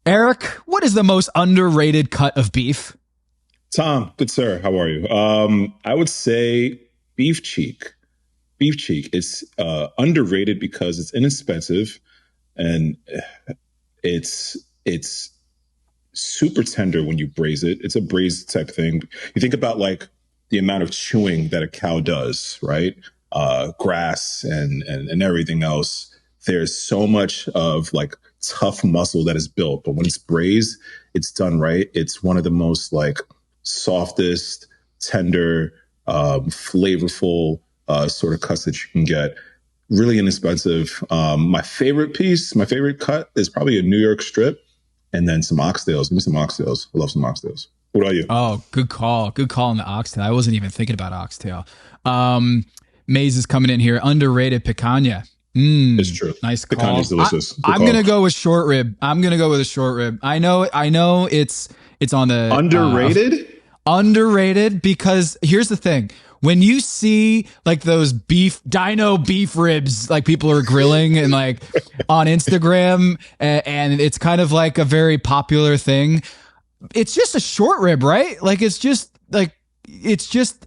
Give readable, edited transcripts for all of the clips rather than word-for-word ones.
Eric, what is the most underrated cut of beef? Tom, good sir, how are you? I would say beef cheek. Beef cheek. It's underrated because it's inexpensive and it's super tender when you braise it. It's a braised type thing. You think about like the amount of chewing that a cow does, right? Grass and everything else. There's so much of like tough muscle that is built, but when it's braised, it's done right. It's one of the most like softest, tender, flavorful sort of cuts that you can get. Really inexpensive. My favorite cut is probably a New York strip and then some oxtails. Give me some oxtails. I love some oxtails. What about you? Oh, good call. Good call on the oxtail. I wasn't even thinking about oxtail. Maze is coming in here. Underrated picanha. It's true. Nice call. Picanha's delicious. I'm going to go with short rib. I'm going to go with a short rib. I know it's on the underrated. Underrated because here's the thing. When you see like those dino beef ribs, like people are grilling and like on Instagram and it's kind of like a very popular thing. It's just a short rib, right? Like it's just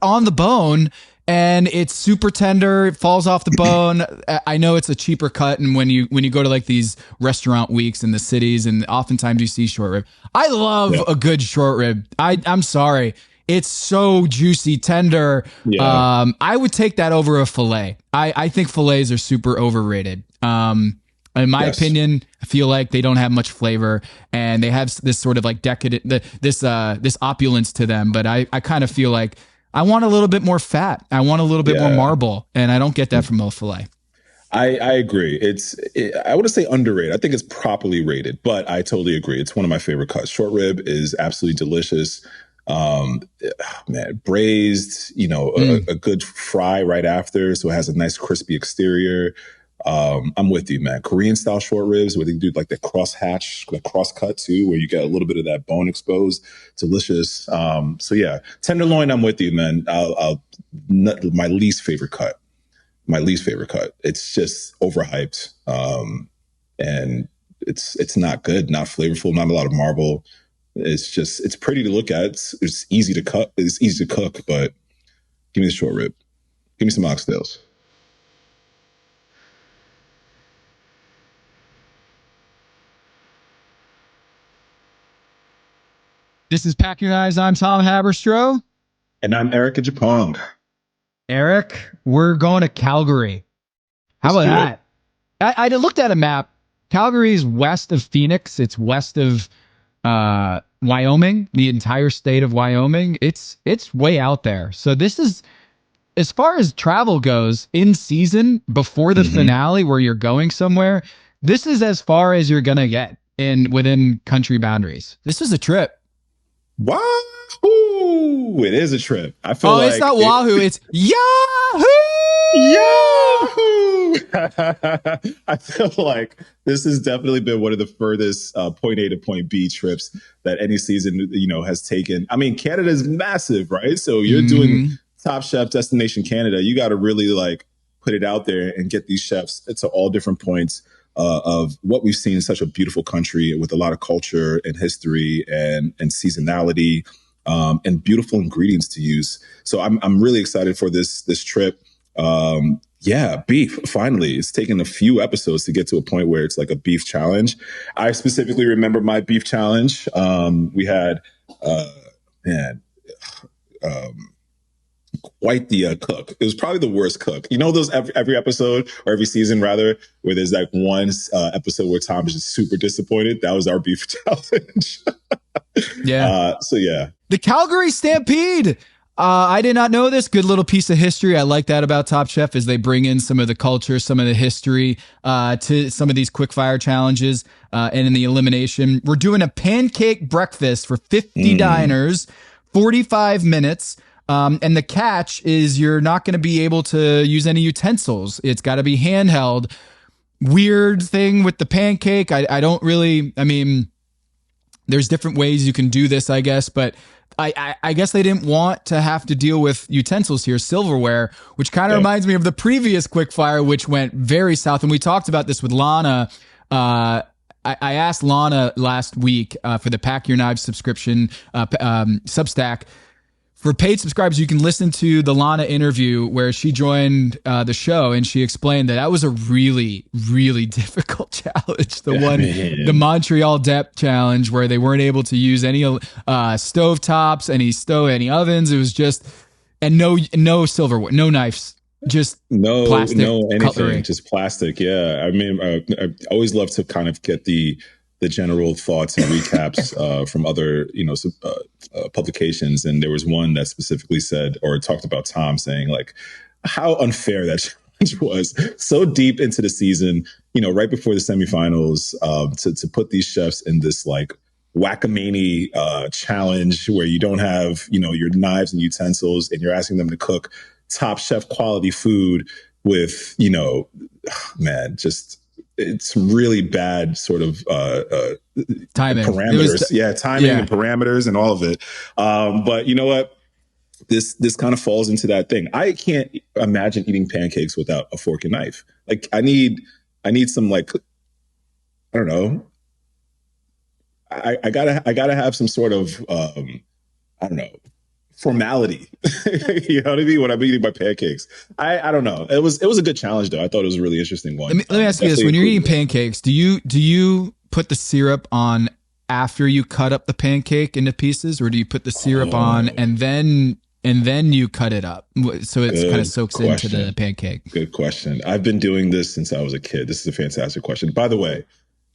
on the bone and it's super tender. It falls off the bone. I know it's a cheaper cut. And when you go to like these restaurant weeks in the cities and oftentimes you see short rib, I love a good short rib. I'm sorry. It's so juicy, tender. Yeah. I would take that over a fillet. I think fillets are super overrated. In my opinion, I feel like they don't have much flavor and they have this sort of like decadent, this opulence to them. But I kind of feel like I want a little bit more fat. I want a little bit more marble, and I don't get that from a fillet. I agree. I wouldn't say underrated. I think it's properly rated, but I totally agree. It's one of my favorite cuts. Short rib is absolutely delicious. Man, braised, a good fry right after. So it has a nice crispy exterior. I'm with you, man. Korean style short ribs where they do like the cross cut too, where you get a little bit of that bone exposed. Delicious. So yeah, tenderloin. I'm with you, man. My least favorite cut. It's just overhyped. And it's not good, not flavorful, not a lot of marble. It's pretty to look at. It's easy to cut. It's easy to cook, but give me the short rib. Give me some oxtails. This is Pack Your Eyes. I'm Tom Haberstroh. And I'm Eric Adjepong. Eric, we're going to Calgary. How about that? I looked at a map. Calgary is west of Phoenix. It's west of Wyoming, the entire state of Wyoming. It's way out there. So this is, as far as travel goes, in season before the finale where you're going somewhere, this is as far as you're going to get within country boundaries. This is a trip. Wahoo! It is a trip. I feel like it's not Wahoo, it's Yahoo! Yahoo! I feel like this has definitely been one of the furthest point A to point B trips that any season, has taken. I mean, Canada is massive, right? So you're doing Top Chef Destination Canada. You got to really like put it out there and get these chefs to all different points of what we've seen in such a beautiful country with a lot of culture and history and seasonality and beautiful ingredients to use. So I'm really excited for this trip. Beef. Finally, it's taken a few episodes to get to a point where it's like a beef challenge. I specifically remember my beef challenge. We had, quite the cook. It was probably the worst cook. You know, those every episode or every season rather, where there's like one episode where Tom is just super disappointed. That was our beef challenge. Yeah. The Calgary Stampede. I did not know this. Good little piece of history. I like that about Top Chef is they bring in some of the culture, some of the history to some of these quick fire challenges and in the elimination. We're doing a pancake breakfast for 50 diners, 45 minutes. And the catch is you're not going to be able to use any utensils. It's got to be handheld. Weird thing with the pancake. I mean, there's different ways you can do this, I guess, but I guess they didn't want to have to deal with utensils here, silverware, which kind of reminds me of the previous quickfire, which went very south. And we talked about this with Lana. I asked Lana last week for the Pack Your Knives subscription Substack. For paid subscribers, you can listen to the Lana interview where she joined the show, and she explained that was a really, really difficult challenge. The Montreal Depth Challenge, where they weren't able to use any stove tops, any ovens. It was just, and no silverware, no knives, just plastic, anything, cutlery. just plastic. Yeah, I mean, I always love to kind of get the general thoughts and recaps from other, publications. And there was one that specifically said, or talked about Tom saying like how unfair that challenge was so deep into the season, right before the semifinals, to put these chefs in this like whack-a-many challenge where you don't have, your knives and utensils, and you're asking them to cook top chef quality food with, man, just it's really bad sort of timing parameters. Timing and parameters and all of it. But you know what? This kind of falls into that thing. I can't imagine eating pancakes without a fork and knife. Like I need some, like, I don't know. I gotta have some sort of I don't know, formality. You know what I mean? When I'm eating my pancakes, I don't know. It was a good challenge though. I thought it was a really interesting one. Let me ask you this: when you're eating pancakes, do you put the syrup on after you cut up the pancake into pieces, or do you put the syrup on and then you cut it up so it kind of soaks into the pancake? Good question. I've been doing this since I was a kid. This is a fantastic question. By the way,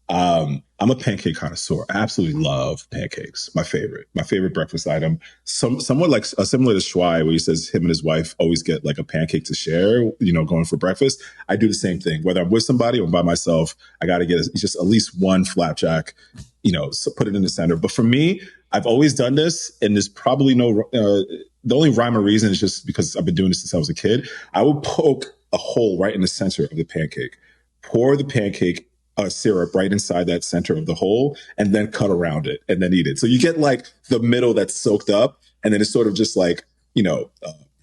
I'm a pancake connoisseur. I absolutely love pancakes. My favorite breakfast item. Somewhat like similar to Schwei, where he says him and his wife always get like a pancake to share, going for breakfast. I do the same thing. Whether I'm with somebody or by myself, I got to get just at least one flapjack, so put it in the center. But for me, I've always done this, and there's probably the only rhyme or reason is just because I've been doing this since I was a kid. I would poke a hole right in the center of the pancake, pour the pancake syrup right inside that center of the hole, and then cut around it and then eat it. So you get like the middle that's soaked up, and then it's sort of just like,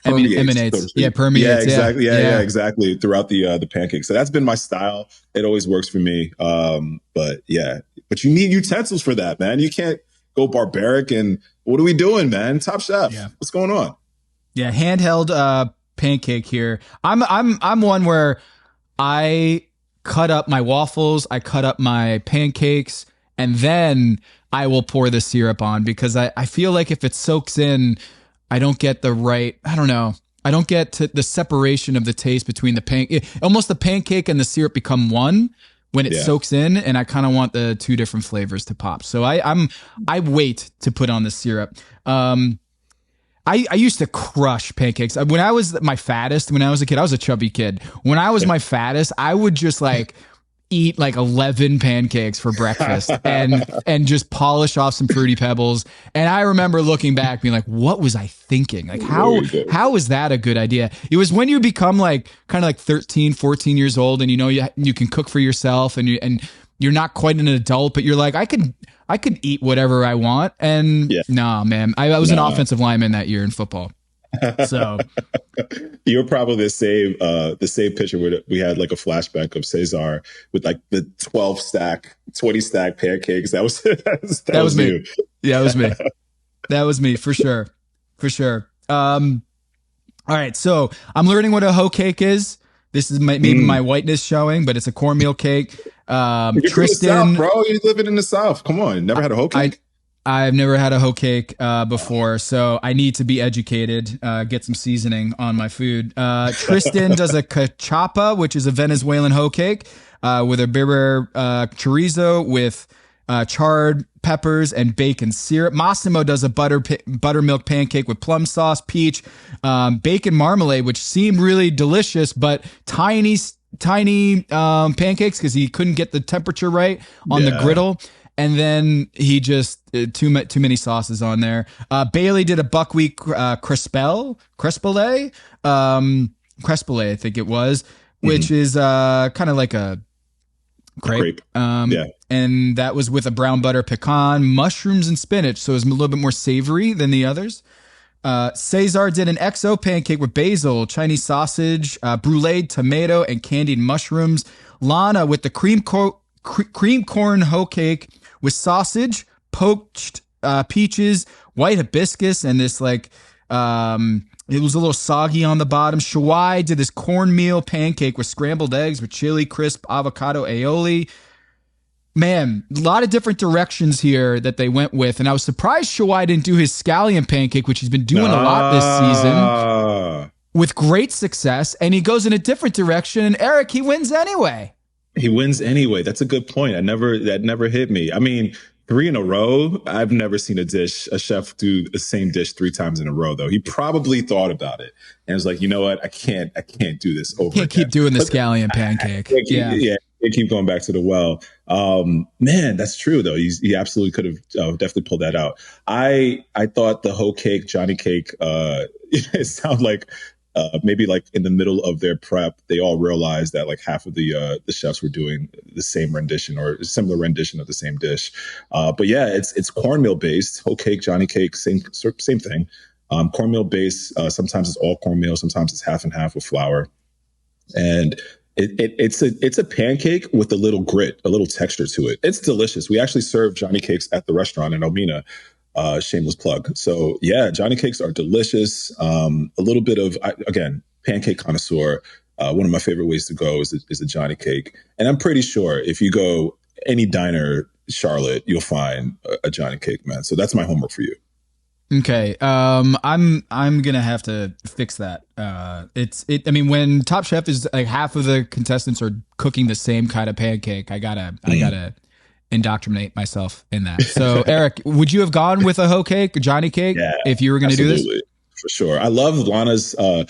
permeates. Emanates. Permeates. Yeah, exactly. Yeah, exactly. Throughout the pancake. So that's been my style. It always works for me. But you need utensils for that, man. You can't go barbaric. And what are we doing, man? Top Chef. Yeah. What's going on? Yeah. Handheld pancake here. I'm one where I cut up my waffles, I cut up my pancakes, and then I will pour the syrup on, because I feel like if it soaks in, I don't get the right, I don't know, I don't get to the separation of the taste between the pancake. Almost the pancake and the syrup become one when it soaks in, and I kind of want the two different flavors to pop. So I wait to put on the syrup. I used to crush pancakes. When I was my fattest, when I was a kid, I was a chubby kid. When I was my fattest, I would just like eat like 11 pancakes for breakfast and just polish off some Fruity Pebbles. And I remember looking back being like, what was I thinking? Like, how is that a good idea? It was when you become like kind of like 13, 14 years old, and you can cook for yourself, and you're not quite an adult, but you're like, I could eat whatever I want. And nah, man, I was an offensive lineman that year in football. So you're probably the same picture where we had like a flashback of Cesar with like the 20 stack pancakes. That was me. You. Yeah, it was me. That was me for sure. All right. So I'm learning what a hoe cake is. This is maybe my whiteness showing, but it's a cornmeal cake. You're Tristan, South, bro, you're living in the South. Come on, never had a hoe cake. I've never had a hoe cake before, so I need to be educated. Get some seasoning on my food. Tristan does a cachapa, which is a Venezuelan hoe cake with a berber chorizo with charred peppers and bacon syrup. Massimo does a buttermilk pancake with plum sauce, peach, bacon marmalade, which seemed really delicious, but tiny pancakes because he couldn't get the temperature right on the griddle. And then he just too many sauces on there. Bailey did a buckwheat crespelle, I think it was, which is kind of like a crepe. And that was with a brown butter pecan, mushrooms, and spinach. So it was a little bit more savory than the others. Cesar did an XO pancake with basil, Chinese sausage, brulee tomato, and candied mushrooms. Lana with the cream cream corn hoe cake with sausage, poached peaches, white hibiscus, and this like it was a little soggy on the bottom. Shawai did this cornmeal pancake with scrambled eggs with chili, crisp avocado aioli. Man, a lot of different directions here that they went with. And I was surprised Shawai didn't do his scallion pancake, which he's been doing a lot this season with great success. And he goes in a different direction. And Eric, he wins anyway. He wins anyway. That's a good point. That never hit me. I mean, 3 in a row. I've never seen a chef do the same dish 3 times in a row, though. He probably thought about it and was like, you know what? I can't do this over again. Keep doing the scallion pancake. Yeah. They keep going back to the well. Man, that's true though. He absolutely could have definitely pulled that out. I thought the hoe cake, Johnny cake, it sounded like maybe like in the middle of their prep, they all realized that like half of the chefs were doing the same rendition or a similar rendition of the same dish. But yeah, it's cornmeal based. Hoe cake, Johnny cake, same thing. Cornmeal based. Sometimes it's all cornmeal. Sometimes it's half and half with flour. And it's a pancake with a little grit, a little texture to it. It's delicious. We actually serve Johnny cakes at the restaurant in Elmina. Shameless plug. So yeah, Johnny cakes are delicious. A little bit of, again, pancake connoisseur. One of my favorite ways to go is a Johnny cake. And I'm pretty sure if you go any diner, Charlotte, you'll find a Johnny cake, man. So that's my homework for you. Okay. I'm going to have to fix that. I mean, when Top Chef is like half of the contestants are cooking the same kind of pancake, I gotta indoctrinate myself in that. So Eric, would you have gone with a hoe cake, a Johnny cake, if you were going to do this? For sure. I love Lana's, a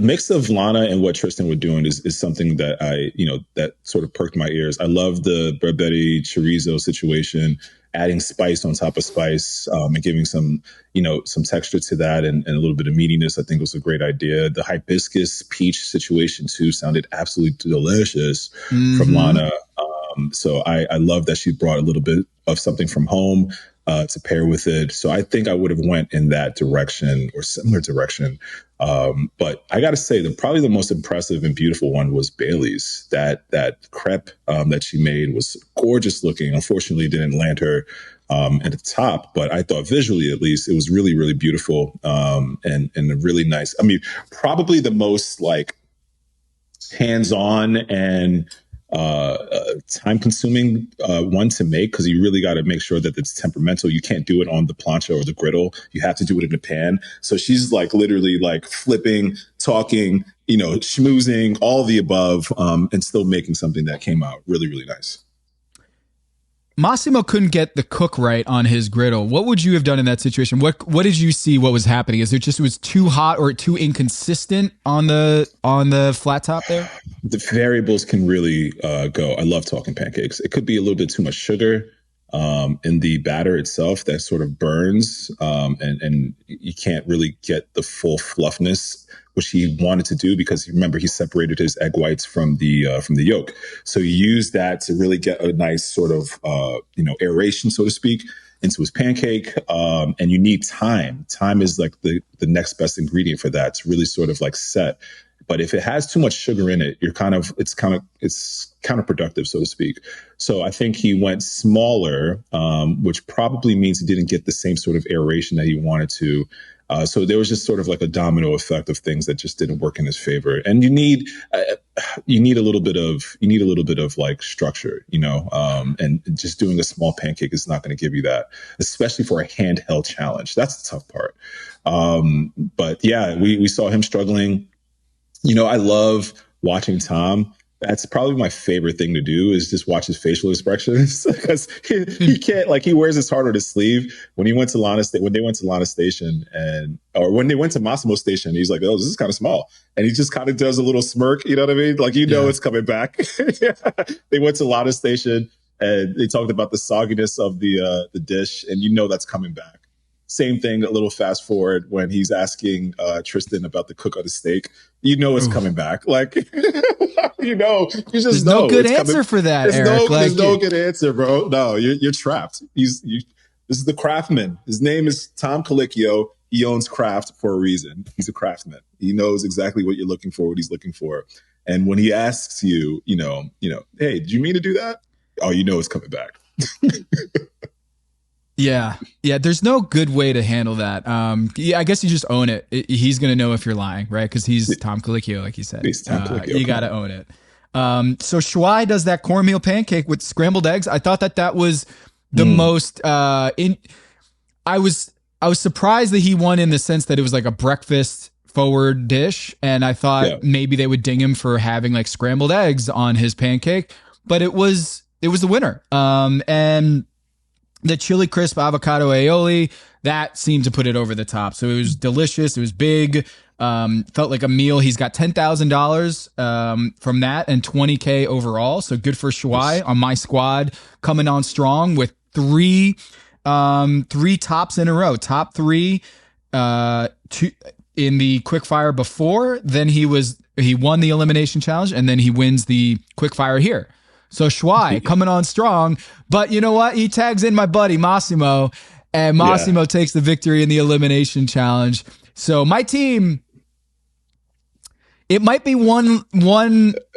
mix of Lana and what Tristan was doing is something that that sort of perked my ears. I love the barbetti chorizo situation, adding spice on top of spice, and giving some texture to that and a little bit of meatiness. I think was a great idea. The hibiscus peach situation too sounded absolutely delicious from Lana. So I love that she brought a little bit of something from home to pair with it. So I think I would have went in that direction or similar direction. But I got to say, probably the most impressive and beautiful one was Bailey's. That crepe that she made was gorgeous looking. Unfortunately, it didn't land her at the top, but I thought visually, at least, it was really, really beautiful and a really nice. I mean, probably the most like hands-on and time consuming one to make, because you really got to make sure that it's temperamental. You can't do it on the plancha or the griddle. You have to do it in a pan. So she's like literally like flipping, talking, schmoozing, all the above, and still making something that came out really, really nice. Massimo couldn't get the cook right on his griddle. What would you have done in that situation? What did you see? What was happening? Is it was too hot or too inconsistent on the flat top there? The variables can really go. I love talking pancakes. It could be a little bit too much sugar in the batter itself that sort of burns, and you can't really get the full fluffness which he wanted to do, because remember he separated his egg whites from the yolk. So he used that to really get a nice sort of aeration, so to speak, into his pancake. And you need time. Time is like the next best ingredient for that to really sort of like set. But if it has too much sugar in it, it's counterproductive, so to speak. So I think he went smaller, which probably means he didn't get the same sort of aeration that he wanted to. So there was just sort of like a domino effect of things that just didn't work in his favor. And you need a little bit of like structure, and just doing a small pancake is not going to give you that, especially for a handheld challenge. That's the tough part. But yeah, we saw him struggling. I love watching Tom. That's probably my favorite thing to do, is just watch his facial expressions, because he can't, like, he wears his heart on his sleeve. When they went to Lana Station or when they went to Massimo Station, he's like, oh, this is kind of small. And he just kind of does a little smirk, you know what I mean? Like, it's coming back. They went to Lana Station and they talked about the sogginess of the dish, and that's coming back. Same thing, a little fast forward when he's asking Tristan about the cook of the steak. It's coming back. Like, you just There's know. No good answer for that, Eric. There's no good answer, bro. No, you're trapped. This is the craftsman. His name is Tom Colicchio. He owns Craft for a reason. He's a craftsman. He knows exactly what you're looking for, what he's looking for. And when he asks you, hey, did you mean to do that? oh, you know it's coming back. Yeah. Yeah. There's no good way to handle that. Yeah, I guess you just own it. He's going to know if you're lying, right? Because he's Tom Colicchio, like you said. He's Tom Colicchio, you got to own it. So Shwai does that cornmeal pancake with scrambled eggs. I thought that was the most, I was surprised that he won in the sense that it was like a breakfast forward dish. And I thought maybe they would ding him for having like scrambled eggs on his pancake, but it was the winner. And the chili crisp avocado aioli, that seemed to put it over the top. So it was delicious. It was big. Felt like a meal. He's got $10,000 from that and $20K overall. So good for Shwai on my squad, coming on strong with three tops in a row. Top three two in the quickfire before. Then he won the elimination challenge, and then he wins the quickfire here. So Shwai coming on strong, but you know what? He tags in my buddy Massimo, and Massimo takes the victory in the elimination challenge. So my team, it might be one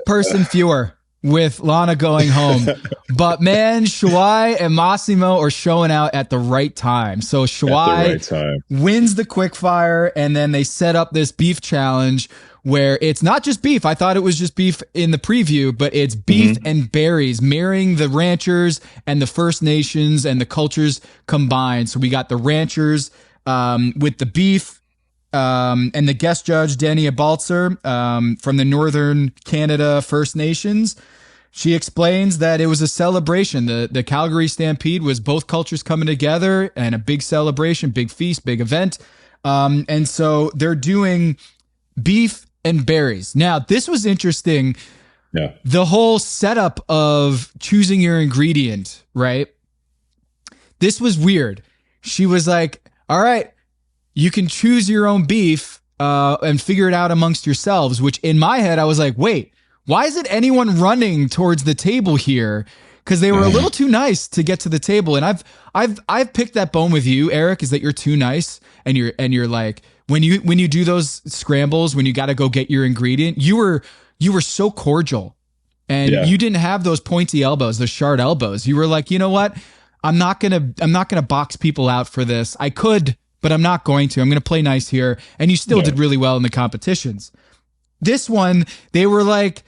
person fewer with Lana going home, but man, Shwai and Massimo are showing out at the right time. So Shwai wins the quickfire, and then they set up this beef challenge where it's not just beef. I thought it was just beef in the preview, but it's beef and berries, marrying the ranchers and the First Nations and the cultures combined. So we got the ranchers with the beef and the guest judge, Dania Baltzer from the Northern Canada First Nations. She explains that it was a celebration. The Calgary Stampede was both cultures coming together and a big celebration, big feast, big event. And so they're doing beef and berries. Now, this was interesting. Yeah. The whole setup of choosing your ingredient, right? This was weird. She was like, all right, you can choose your own beef and figure it out amongst yourselves, which in my head, I was like, wait, why isn't anyone running towards the table here? Because they were a little too nice to get to the table. And I've picked that bone with you, Eric, is that you're too nice, and you're like, when you do those scrambles, when you got to go get your ingredient, you were so cordial, and you didn't have those pointy elbows, those sharp elbows. You were like, you know what? I'm not gonna box people out for this. I could, but I'm not going to. I'm gonna play nice here. And you still did really well in the competitions. This one, they were like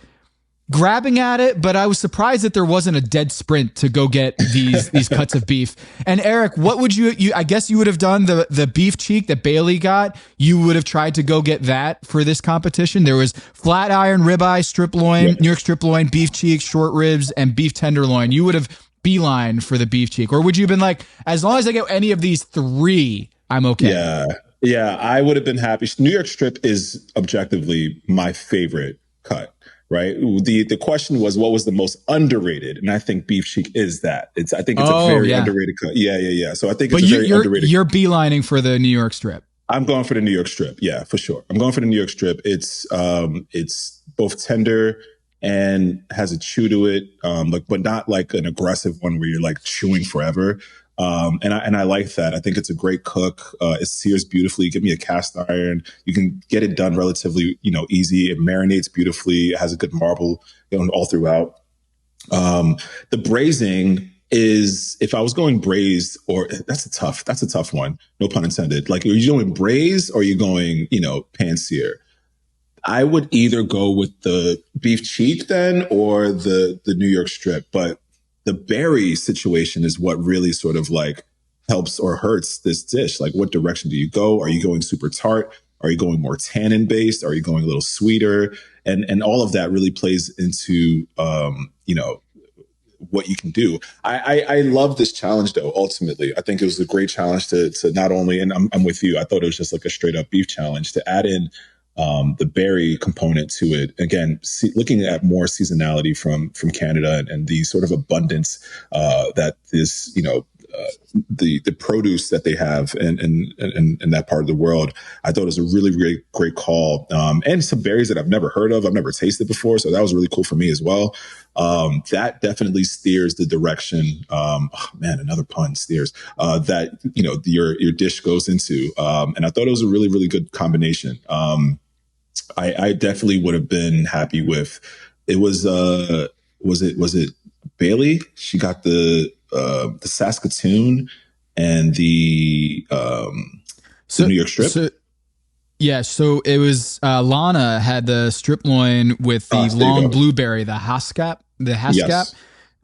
grabbing at it, but I was surprised that there wasn't a dead sprint to go get these cuts of beef. And Eric, what would you I guess you would have done the beef cheek that Bailey got. You would have tried to go get that for this competition. There was flat iron, ribeye, strip loin, New York strip loin, beef cheek, short ribs, and beef tenderloin. You would have beeline for the beef cheek, or would you have been like, as long as I get any of these three, I'm okay? Yeah, I would have been happy. New York strip is objectively my favorite cut. Right. The question was, what was the most underrated? And I think beef cheek is that. I think it's a very underrated cut. Yeah. So I think it's very underrated. You're beelining for the New York strip. I'm going for the New York strip. Yeah, for sure. I'm going for the New York strip. It's both tender and has a chew to it, but not like an aggressive one where you're like chewing forever. And I like that. I think it's a great cook. It sears beautifully. Give me a cast iron. You can get it done relatively, easy. It marinates beautifully. It has a good marble, all throughout. The braising is, if I was going braised, or that's a tough one. No pun intended. Like, are you going braised or are you going, pan sear? I would either go with the beef cheek then or the New York strip, but the berry situation is what really sort of like helps or hurts this dish. Like, what direction do you go? Are you going super tart? Are you going more tannin based? Are you going a little sweeter? And all of that really plays into, what you can do. I love this challenge though. Ultimately, I think it was a great challenge to not only, and I'm with you. I thought it was just like a straight up beef challenge to add in the berry component to it. Again, looking at more seasonality from Canada and the sort of abundance that is, the produce that they have in that part of the world. I thought it was a really great call. And some berries that I've never heard of, I've never tasted before. So that was really cool for me as well. That definitely steers the direction. Another pun, steers, that, your dish goes into. And I thought it was a really good combination. I definitely would have been happy with, it was it Bailey, she got the Saskatoon and the New York strip. So it was Lana had the strip loin with the long blueberry, the Haskap, Yes.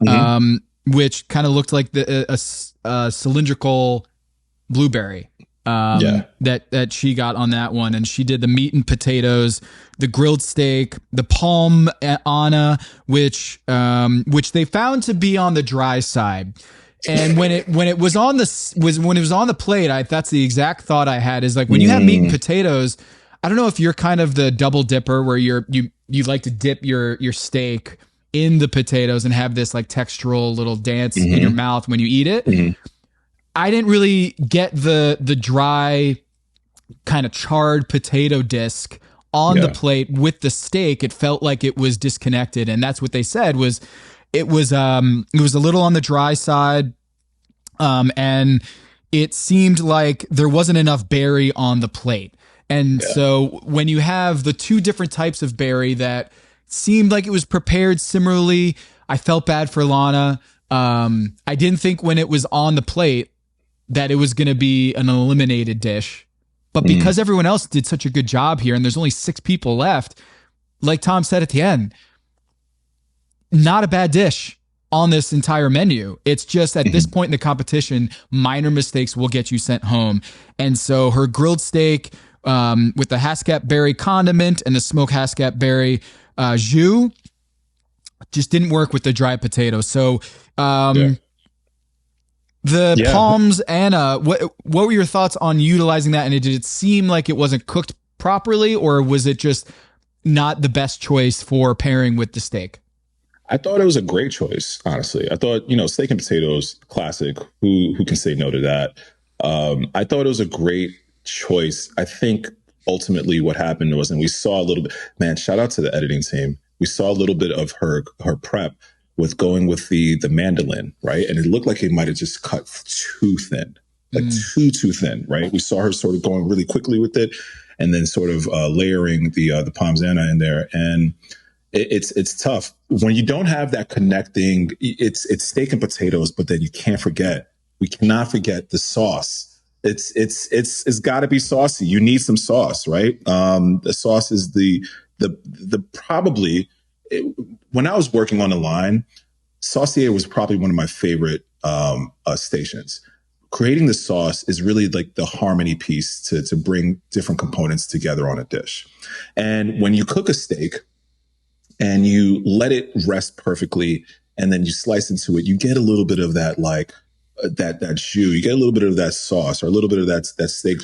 Mm-hmm. Which kind of looked like a cylindrical blueberry. That she got on that one, and she did the meat and potatoes, the grilled steak, the palm Anna, which they found to be on the dry side. And when it was on the plate, that's the exact thought I had, is like, when you have meat and potatoes, I don't know if you're kind of the double dipper where you like to dip your steak in the potatoes and have this like textural little dance in your mouth when you eat it. Mm-hmm. I didn't really get the dry kind of charred potato disc on the plate with the steak. It felt like it was disconnected, and that's what they said was it was a little on the dry side, and it seemed like there wasn't enough berry on the plate. And so when you have the two different types of berry that seemed like it was prepared similarly, I felt bad for Lana. I didn't think when it was on the plate that it was going to be an eliminated dish. But because everyone else did such a good job here, and there's only 6 people left, like Tom said at the end, not a bad dish on this entire menu. It's just at this point in the competition, minor mistakes will get you sent home. And so her grilled steak with the Haskap berry condiment and the smoked Haskap berry jus just didn't work with the dry potato. So the palms Anna, what were your thoughts on utilizing that? And did it seem like it wasn't cooked properly, or was it just not the best choice for pairing with the steak? I thought it was a great choice, honestly. I thought, steak and potatoes, classic. Who can say no to that? I thought it was a great choice. I think ultimately what happened was, and we saw a little bit, man, shout out to the editing team. We saw a little bit of her prep with going with the mandolin, right? And it looked like it might have just cut too thin, like too thin, right? We saw her sort of going really quickly with it, and then sort of layering the parmigiana in there. And it's tough when you don't have that connecting. It's steak and potatoes, but then we cannot forget the sauce. It's got to be saucy. You need some sauce, right? The sauce is the probably. When I was working on the line, Saucier was probably one of my favorite stations. Creating the sauce is really like the harmony piece to bring different components together on a dish. And when you cook a steak and you let it rest perfectly, and then you slice into it, you get a little bit of that, like that jus. You get a little bit of that sauce, or a little bit of that steak,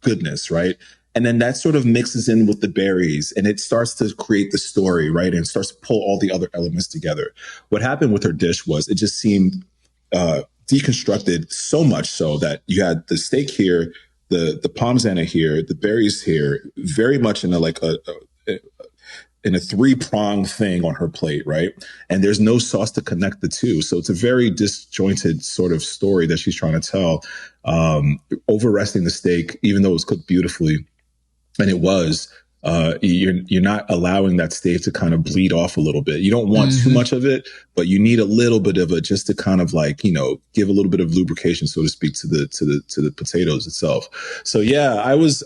goodness, right? And then that sort of mixes in with the berries, and it starts to create the story, right? And it starts to pull all the other elements together. What happened with her dish was it just seemed deconstructed, so much so that you had the steak here, the parmigiana here, the berries here, very much in a 3-pronged thing on her plate, right? And there's no sauce to connect the two. So it's a very disjointed sort of story that she's trying to tell, over resting the steak, even though it was cooked beautifully. And it was, you're not allowing that steak to kind of bleed off a little bit. You don't want too much of it, but you need a little bit of it just to kind of like, give a little bit of lubrication, so to speak, to the potatoes itself. So yeah, I was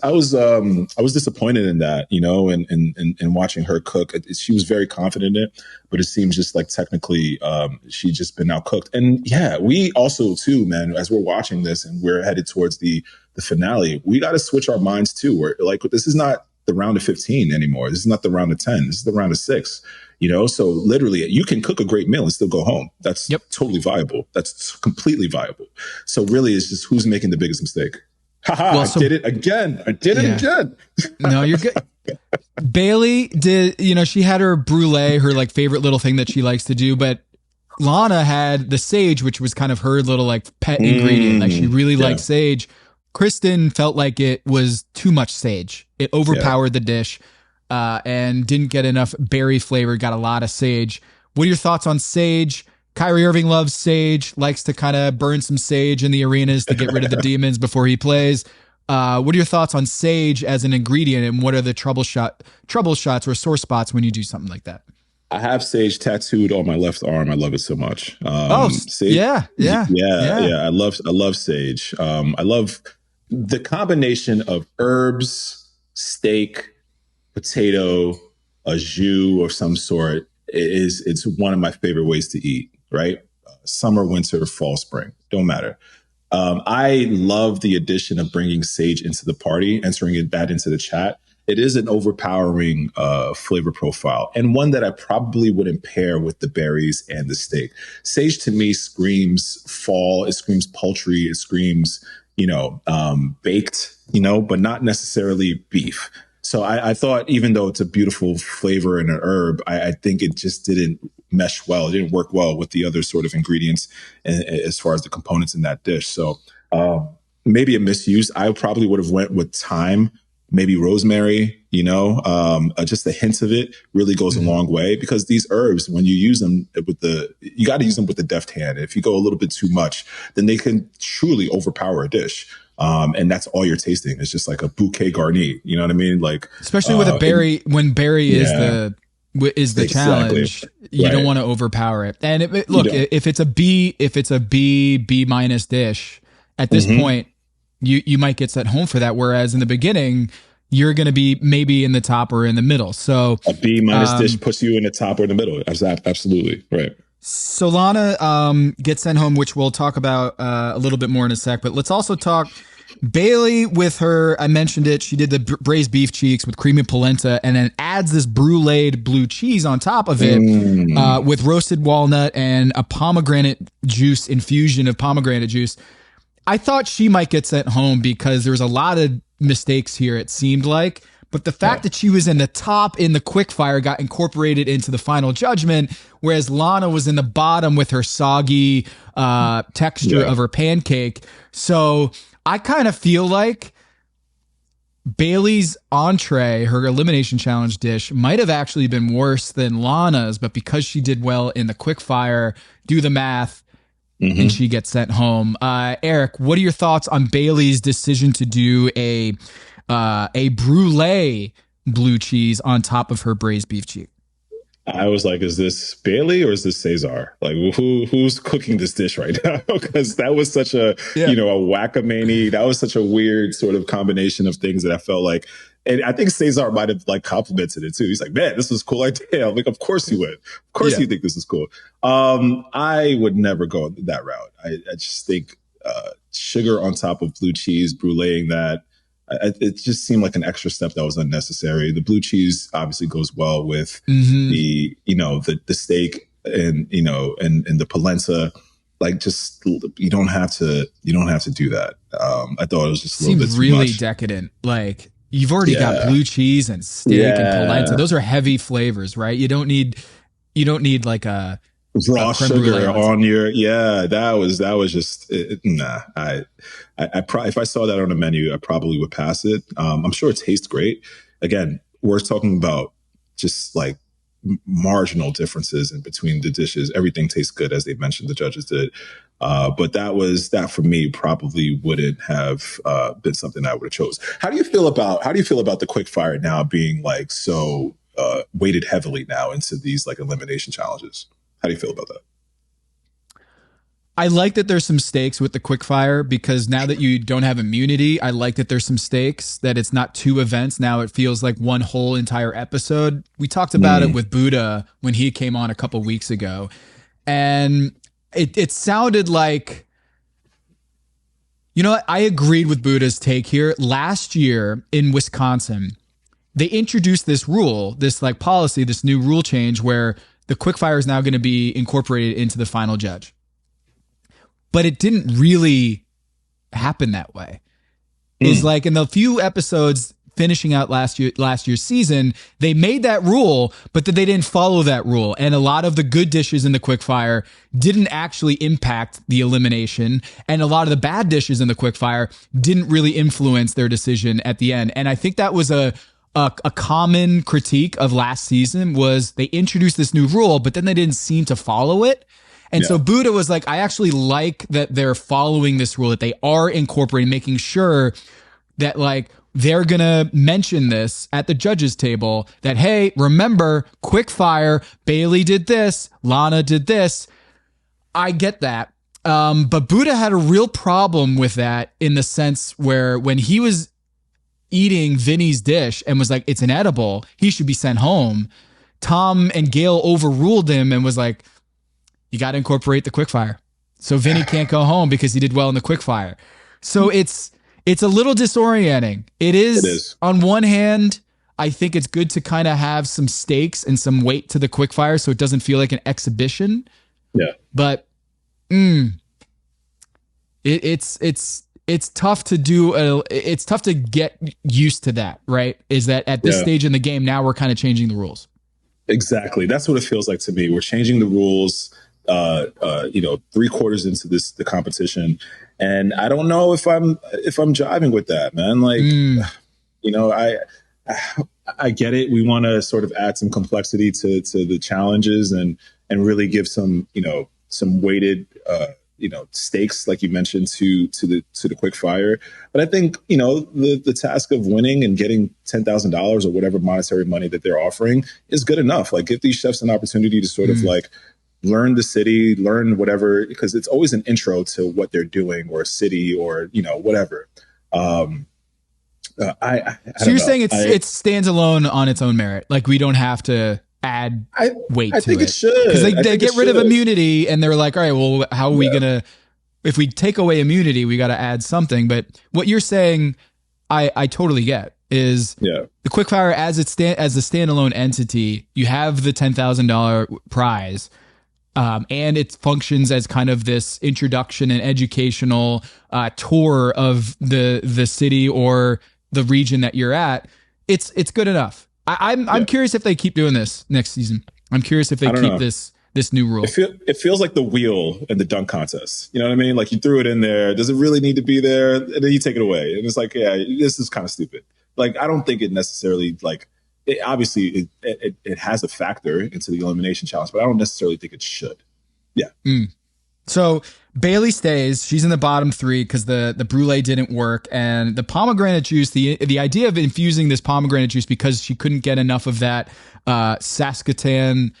disappointed in that, and watching her cook. She was very confident in it, but it seems just like technically, she'd just been outcooked. And yeah, we also too, man, as we're watching this and we're headed towards the finale, we got to switch our minds too. We're like, this is not the round of 15 anymore. This is not the round of 10. This is the round of 6, So literally you can cook a great meal and still go home. That's totally viable. That's completely viable. So really it's just who's making the biggest mistake. I did it again. No, you're good. Bailey did, she had her brulee, her like favorite little thing that she likes to do, but Lana had the sage, which was kind of her little like pet ingredient. Like she really liked sage. Kristen felt like it was too much sage. It overpowered the dish, and didn't get enough berry flavor, got a lot of sage. What are your thoughts on sage? Kyrie Irving loves sage, likes to kind of burn some sage in the arenas to get rid of the demons before he plays. What are your thoughts on sage as an ingredient, and what are the trouble shots or sore spots when you do something like that? I have sage tattooed on my left arm. I love it so much. Sage, yeah. I love sage. I love the combination of herbs, steak, potato, a jus of some sort. It's one of my favorite ways to eat. Right, summer, winter, fall, spring, don't matter. I love the addition of bringing sage into the party, entering that into the chat. It is an overpowering flavor profile, and one that I probably wouldn't pair with the berries and the steak. Sage to me screams fall. It screams poultry. It screams, baked, but not necessarily beef. So I thought, even though it's a beautiful flavor and an herb, I think it just didn't mesh well. It didn't work well with the other sort of ingredients as far as the components in that dish. So maybe a misuse. I probably would have went with thyme, maybe rosemary. Just the hints of it really goes a long way, because these herbs, when you use them you got to use them with the deft hand. If you go a little bit too much, then they can truly overpower a dish. And that's all you're tasting. It's just like a bouquet garni. You know what I mean? Like, especially with a berry, when berry is the challenge, you don't want to overpower it. And if it's a B minus dish at this point, you might get sent home for that. Whereas in the beginning, you're going to be maybe in the top or in the middle. So a B minus dish puts you in the top or in the middle. Absolutely. Right. So Lana gets sent home, which we'll talk about a little bit more in a sec. But let's also talk Bailey with her. I mentioned it. She did the braised beef cheeks with creamy polenta, and then adds this bruleed blue cheese on top of it with roasted walnut and a pomegranate juice infusion of pomegranate juice. I thought she might get sent home because there was a lot of mistakes here, it seemed like. But the fact that she was in the top in the quickfire got incorporated into the final judgment, whereas Lana was in the bottom with her soggy texture of her pancake. So I kind of feel like Bailey's entree, her elimination challenge dish, might have actually been worse than Lana's, but because she did well in the quickfire, do the math, and she gets sent home. Eric, what are your thoughts on Bailey's decision to do a brulee blue cheese on top of her braised beef cheek? I was like, is this Bailey or is this Cesar? Like, who's cooking this dish right now? Because that was such a whack-a-many. That was such a weird sort of combination of things that I felt like, and I think Cesar might have like complimented it too. He's like, man, this was a cool idea. I'm like, of course you would. Of course you think this is cool. I would never go that route. I just think sugar on top of blue cheese, bruleeing that, it just seemed like an extra step that was unnecessary. The blue cheese obviously goes well with the steak and the polenta. Like, just you don't have to do that. I thought it was just a little bit too really much. Decadent. Like, you've already got blue cheese and steak and polenta. Those are heavy flavors, right? You don't need like a raw sugar on your that was just nah. I if I saw that on a menu, I probably would pass it. I'm sure it tastes great. Again, we're talking about just like marginal differences in between the dishes. Everything tastes good, as they mentioned, the judges did. But that for me probably wouldn't have been something I would have chose. How do you feel about the quick fire now being like so weighted heavily now into these like elimination challenges? How do you feel about that? I like that there's some stakes with the quickfire, because now that you don't have immunity, I like that there's some stakes, that it's not two events. Now it feels like one whole entire episode. We talked about it with Buddha when he came on a couple weeks ago. And it sounded like, I agreed with Buddha's take here. Last year in Wisconsin, they introduced this rule, this like policy, this new rule change where the quickfire is now going to be incorporated into the final judge. But it didn't really happen that way. It's like in the few episodes finishing out last year's season, they made that rule, but they didn't follow that rule. And a lot of the good dishes in the quickfire didn't actually impact the elimination. And a lot of the bad dishes in the quickfire didn't really influence their decision at the end. And I think that was a common critique of last season, was they introduced this new rule, but then they didn't seem to follow it. And so Buddha was like, I actually like that they're following this rule, that they are incorporating, making sure that like they're going to mention this at the judges table that, hey, remember, quick fire, Bailey did this, Lana did this. I get that. But Buddha had a real problem with that in the sense where when he was eating Vinny's dish and was like, it's inedible, he should be sent home. Tom and Gail overruled him and was like, you got to incorporate the quickfire. So Vinny can't go home because he did well in the quickfire. So it's a little disorienting. It is. On one hand, I think it's good to kind of have some stakes and some weight to the quickfire so it doesn't feel like an exhibition. Yeah. But it's tough to do. It's tough to get used to that, right? Is that at this stage in the game, now we're kind of changing the rules. Exactly. That's what it feels like to me. We're changing the rules, 3 quarters into the competition. And I don't know if I'm jiving with that, man. Like, I get it. We want to sort of add some complexity to the challenges and really give some weighted, stakes, like you mentioned, to the quick fire. But I think, the task of winning and getting $10,000 or whatever monetary money that they're offering is good enough. Like, give these chefs an opportunity to sort of like learn the city, learn whatever, because it's always an intro to what they're doing or a city or, whatever. So you're saying it stands alone on its own merit. Like, we don't have to add weight to it. I think it should. Because they get rid of immunity and they're like, all right, well, how are we going to, if we take away immunity, we got to add something. But what you're saying, I totally get, is the quickfire as a standalone entity, you have the $10,000 prize. And it functions as kind of this introduction and educational tour of the city or the region that you're at. It's good enough. I'm curious if they keep doing this next season. I'm curious if they keep this new rule. It feels like the wheel in the dunk contest. You know what I mean? Like, you threw it in there. Does it really need to be there? And then you take it away. And it's like, yeah, this is kind of stupid. Like, I don't think it necessarily obviously it has a factor into the elimination challenge, but I don't necessarily think it should. Yeah. So Bailey stays. She's in the bottom 3 because the brulee didn't work, and the pomegranate juice. The idea of infusing this pomegranate juice because she couldn't get enough of that Saskatoon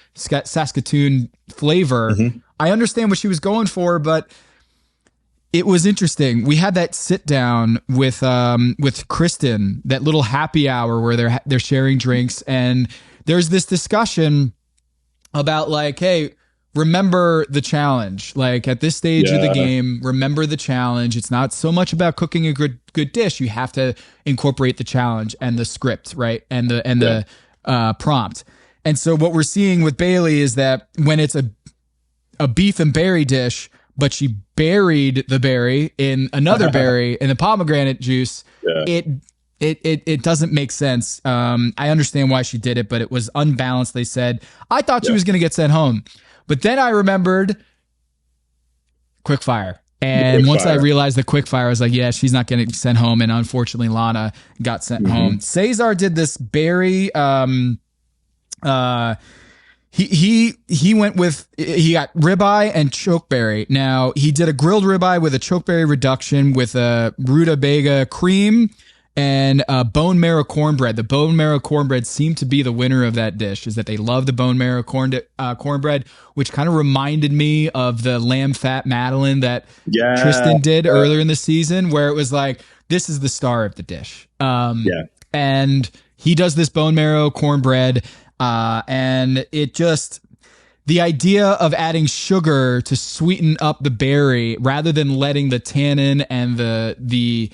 flavor. Mm-hmm. I understand what she was going for, but it was interesting. We had that sit down with Kristen, that little happy hour where they're sharing drinks, and there's this discussion about like, hey, remember the challenge. Like, at this stage of the game, remember the challenge. It's not so much about cooking a good dish. You have to incorporate the challenge and the script, right? And the prompt. And so what we're seeing with Bailey is that when it's a beef and berry dish, but she buried the berry in another berry in the pomegranate juice, it doesn't make sense. I understand why she did it, but it was unbalanced. They said, I thought she was going to get sent home. But then I remembered quickfire. And once I realized the quickfire, I was like, yeah, she's not going to get sent home. And unfortunately, Lana got sent home. Cesar did this berry. He went with, he got ribeye and chokeberry. Now, he did a grilled ribeye with a chokeberry reduction with a rutabaga cream and bone marrow cornbread. The bone marrow cornbread seemed to be the winner of that dish, is that they love the bone marrow cornbread, which kind of reminded me of the lamb fat Madeleine that Tristan did earlier in the season, where it was like, this is the star of the dish. And he does this bone marrow cornbread, and it just, the idea of adding sugar to sweeten up the berry rather than letting the tannin and the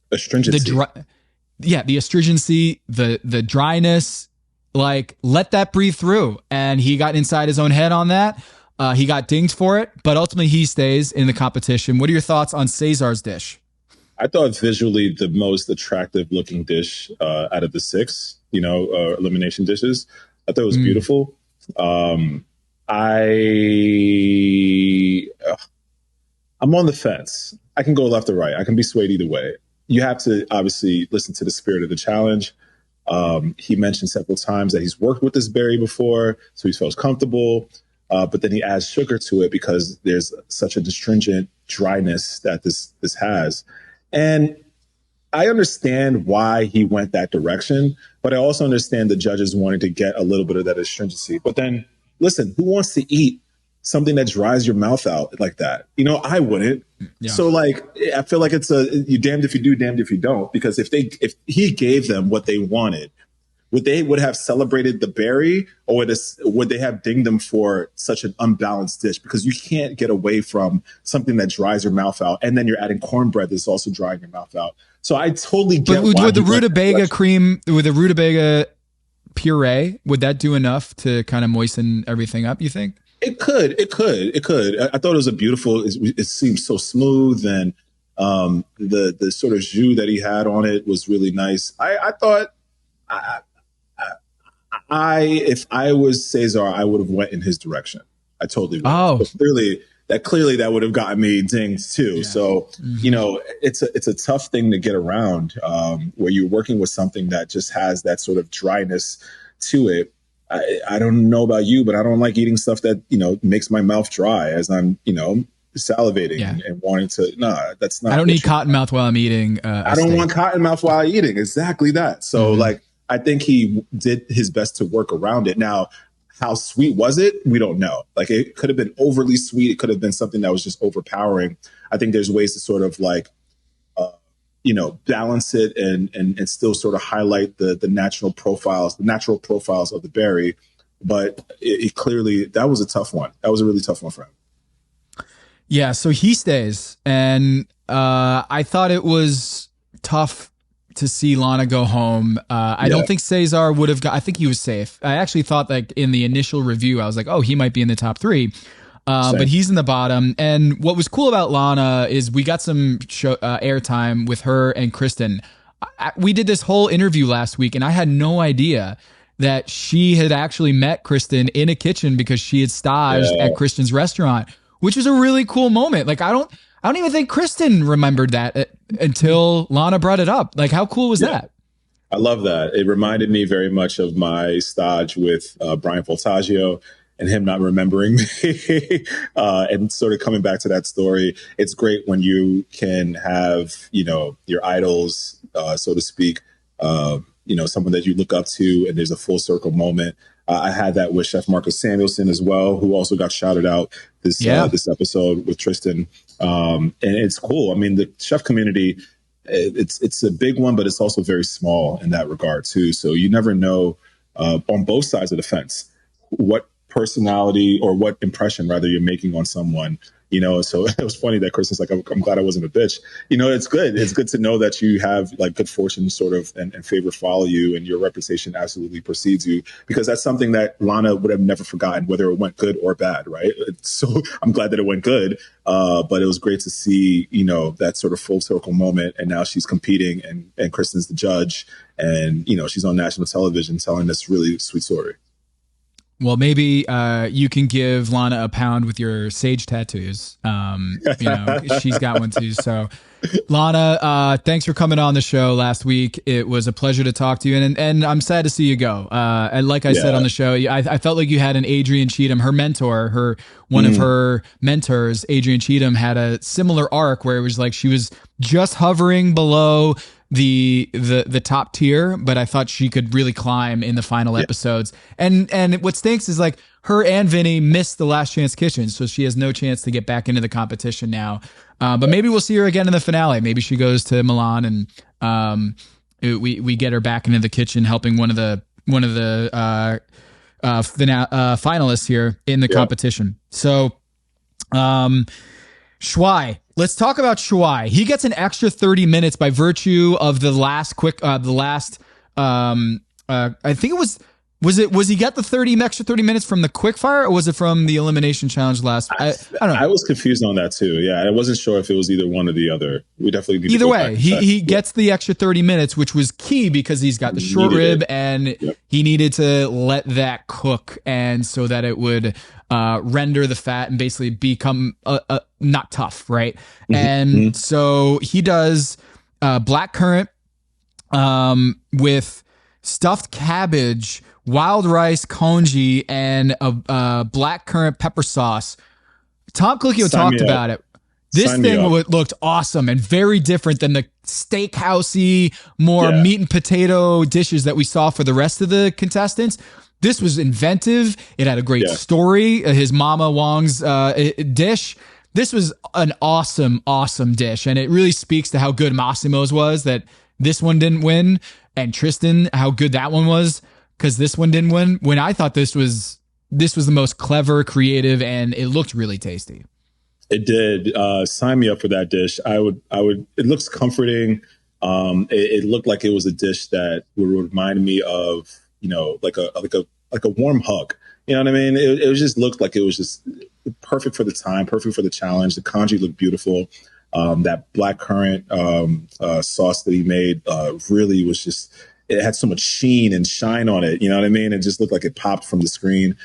astringency. The astringency, the dryness, like, let that breathe through. And he got inside his own head on that. He got dinged for it, but ultimately he stays in the competition. What are your thoughts on Cesar's dish? I thought visually the most attractive looking dish out of the 6, elimination dishes. I thought it was beautiful. I'm on the fence. I can go left or right. I can be swayed either way. You have to obviously listen to the spirit of the challenge. He mentioned several times that he's worked with this berry before, so he feels comfortable. But then he adds sugar to it because there's such an astringent dryness that this has. And I understand why he went that direction, but I also understand the judges wanted to get a little bit of that astringency. But then, listen, who wants to eat something that dries your mouth out like that? You know, I wouldn't. Yeah. So, like, I feel like it's you damned if you do, damned if you don't. Because if he gave them what they wanted, would have celebrated the berry, or would they have dinged them for such an unbalanced dish? Because you can't get away from something that dries your mouth out, and then you're adding cornbread that's also drying your mouth out. So I totally get. But with the rutabaga cream, with the rutabaga puree, would that do enough to kind of moisten everything up, you think? It could. I thought it was a beautiful. It seemed so smooth, and the sort of jus that he had on it was really nice. I thought. If I was Cesar, I would have went in his direction. I totally would. Oh, but clearly that would have gotten me dinged too. Yeah. So, you know, it's a tough thing to get around, where you're working with something that just has that sort of dryness to it. I don't know about you, but I don't like eating stuff that, you know, makes my mouth dry as I'm, you know, salivating and wanting to. No, that's not. I don't need cotton mouth while I'm eating. I don't want cotton mouth while I'm eating. Exactly that. So like, I think he did his best to work around it. Now, how sweet was it? We don't know. Like, it could have been overly sweet. It could have been something that was just overpowering. I think there's ways to sort of like, you know, balance it and still sort of highlight the natural profiles of the berry. But it clearly, that was a tough one. That was a really tough one for him. Yeah. So he stays, and I thought it was tough to see Lana go home. I don't think Cesar would have I think he was safe. I actually thought, like, in the initial review, I was like, oh, he might be in the top 3. But he's in the bottom. And what was cool about Lana is we got some airtime with her and Kristen. We did this whole interview last week, and I had no idea that she had actually met Kristen in a kitchen because she had staged at Kristen's restaurant, which was a really cool moment. Like, I don't even think Kristen remembered that until Lana brought it up. Like, how cool was that? I love that. It reminded me very much of my stage with Brian Voltaggio and him not remembering me and sort of coming back to that story. It's great when you can have, you know, your idols, so to speak, you know, someone that you look up to, and there's a full circle moment. I had that with Chef Marcus Samuelson as well, who also got shouted out this episode with Tristan. And it's cool. I mean, the chef community, it's a big one, but it's also very small in that regard too. So you never know on both sides of the fence what personality or what impression rather you're making on someone, you know. So it was funny that Kristen's like, I'm glad I wasn't a bitch. You know, it's good. It's good to know that you have like good fortune sort of and favor follow you, and your reputation absolutely precedes you, because that's something that Lana would have never forgotten, whether it went good or bad, right? So I'm glad that it went good. But it was great to see, you know, that sort of full circle moment. And now she's competing, and Kristen's the judge, and, you know, she's on national television telling this really sweet story. Well, maybe you can give Lana a pound with your sage tattoos. You know, she's got one too. So, Lana, thanks for coming on the show last week. It was a pleasure to talk to you, and I'm sad to see you go. And like I said on the show, I felt like you had an Adrian Cheatham, her mentor, one of her mentors, Adrian Cheatham, had a similar arc where it was like she was just hovering below the top tier, but I thought she could really climb in the final episodes. And what stinks is, like, her and Vinny missed the Last Chance Kitchen, so she has no chance to get back into the competition now. But maybe we'll see her again in the finale. Maybe she goes to Milan, and we get her back into the kitchen, helping one of the finalists here in the competition. So, Shuai. Let's talk about Shuai. He gets an extra 30 minutes by virtue of the last I think it was he got the extra 30 minutes from the quickfire, or was it from the elimination challenge last? I don't know. I was confused on that too. Yeah, I wasn't sure if it was either one or the other. We definitely need either way. He gets the extra 30 minutes, which was key because he's got the short rib, and he needed to let that cook, and so that it would render the fat and basically become not tough, right? And so he does black currant with stuffed cabbage, wild rice, congee, and a black currant pepper sauce. Tom Colicchio talked about it. This Sign me thing up. looked awesome and very different than the steakhousey, more Yeah. meat and potato dishes that we saw for the rest of the contestants. This was inventive. It had a great Yeah. story. His Mama Wong's dish. This was an awesome, awesome dish. And it really speaks to how good Massimo's was, that this one didn't win. And Tristan, how good that one was, because this one didn't win. When I thought this was the most clever, creative, and it looked really tasty. It did. Sign me up for that dish. I would. It looks comforting. It looked like it was a dish that would remind me of, like a warm hug. You know what I mean? It just looked like it was just perfect for the time, perfect for the challenge. The congee looked beautiful. That black currant sauce that he made really was just. It had so much sheen and shine on it. You know what I mean? It just looked like it popped from the screen,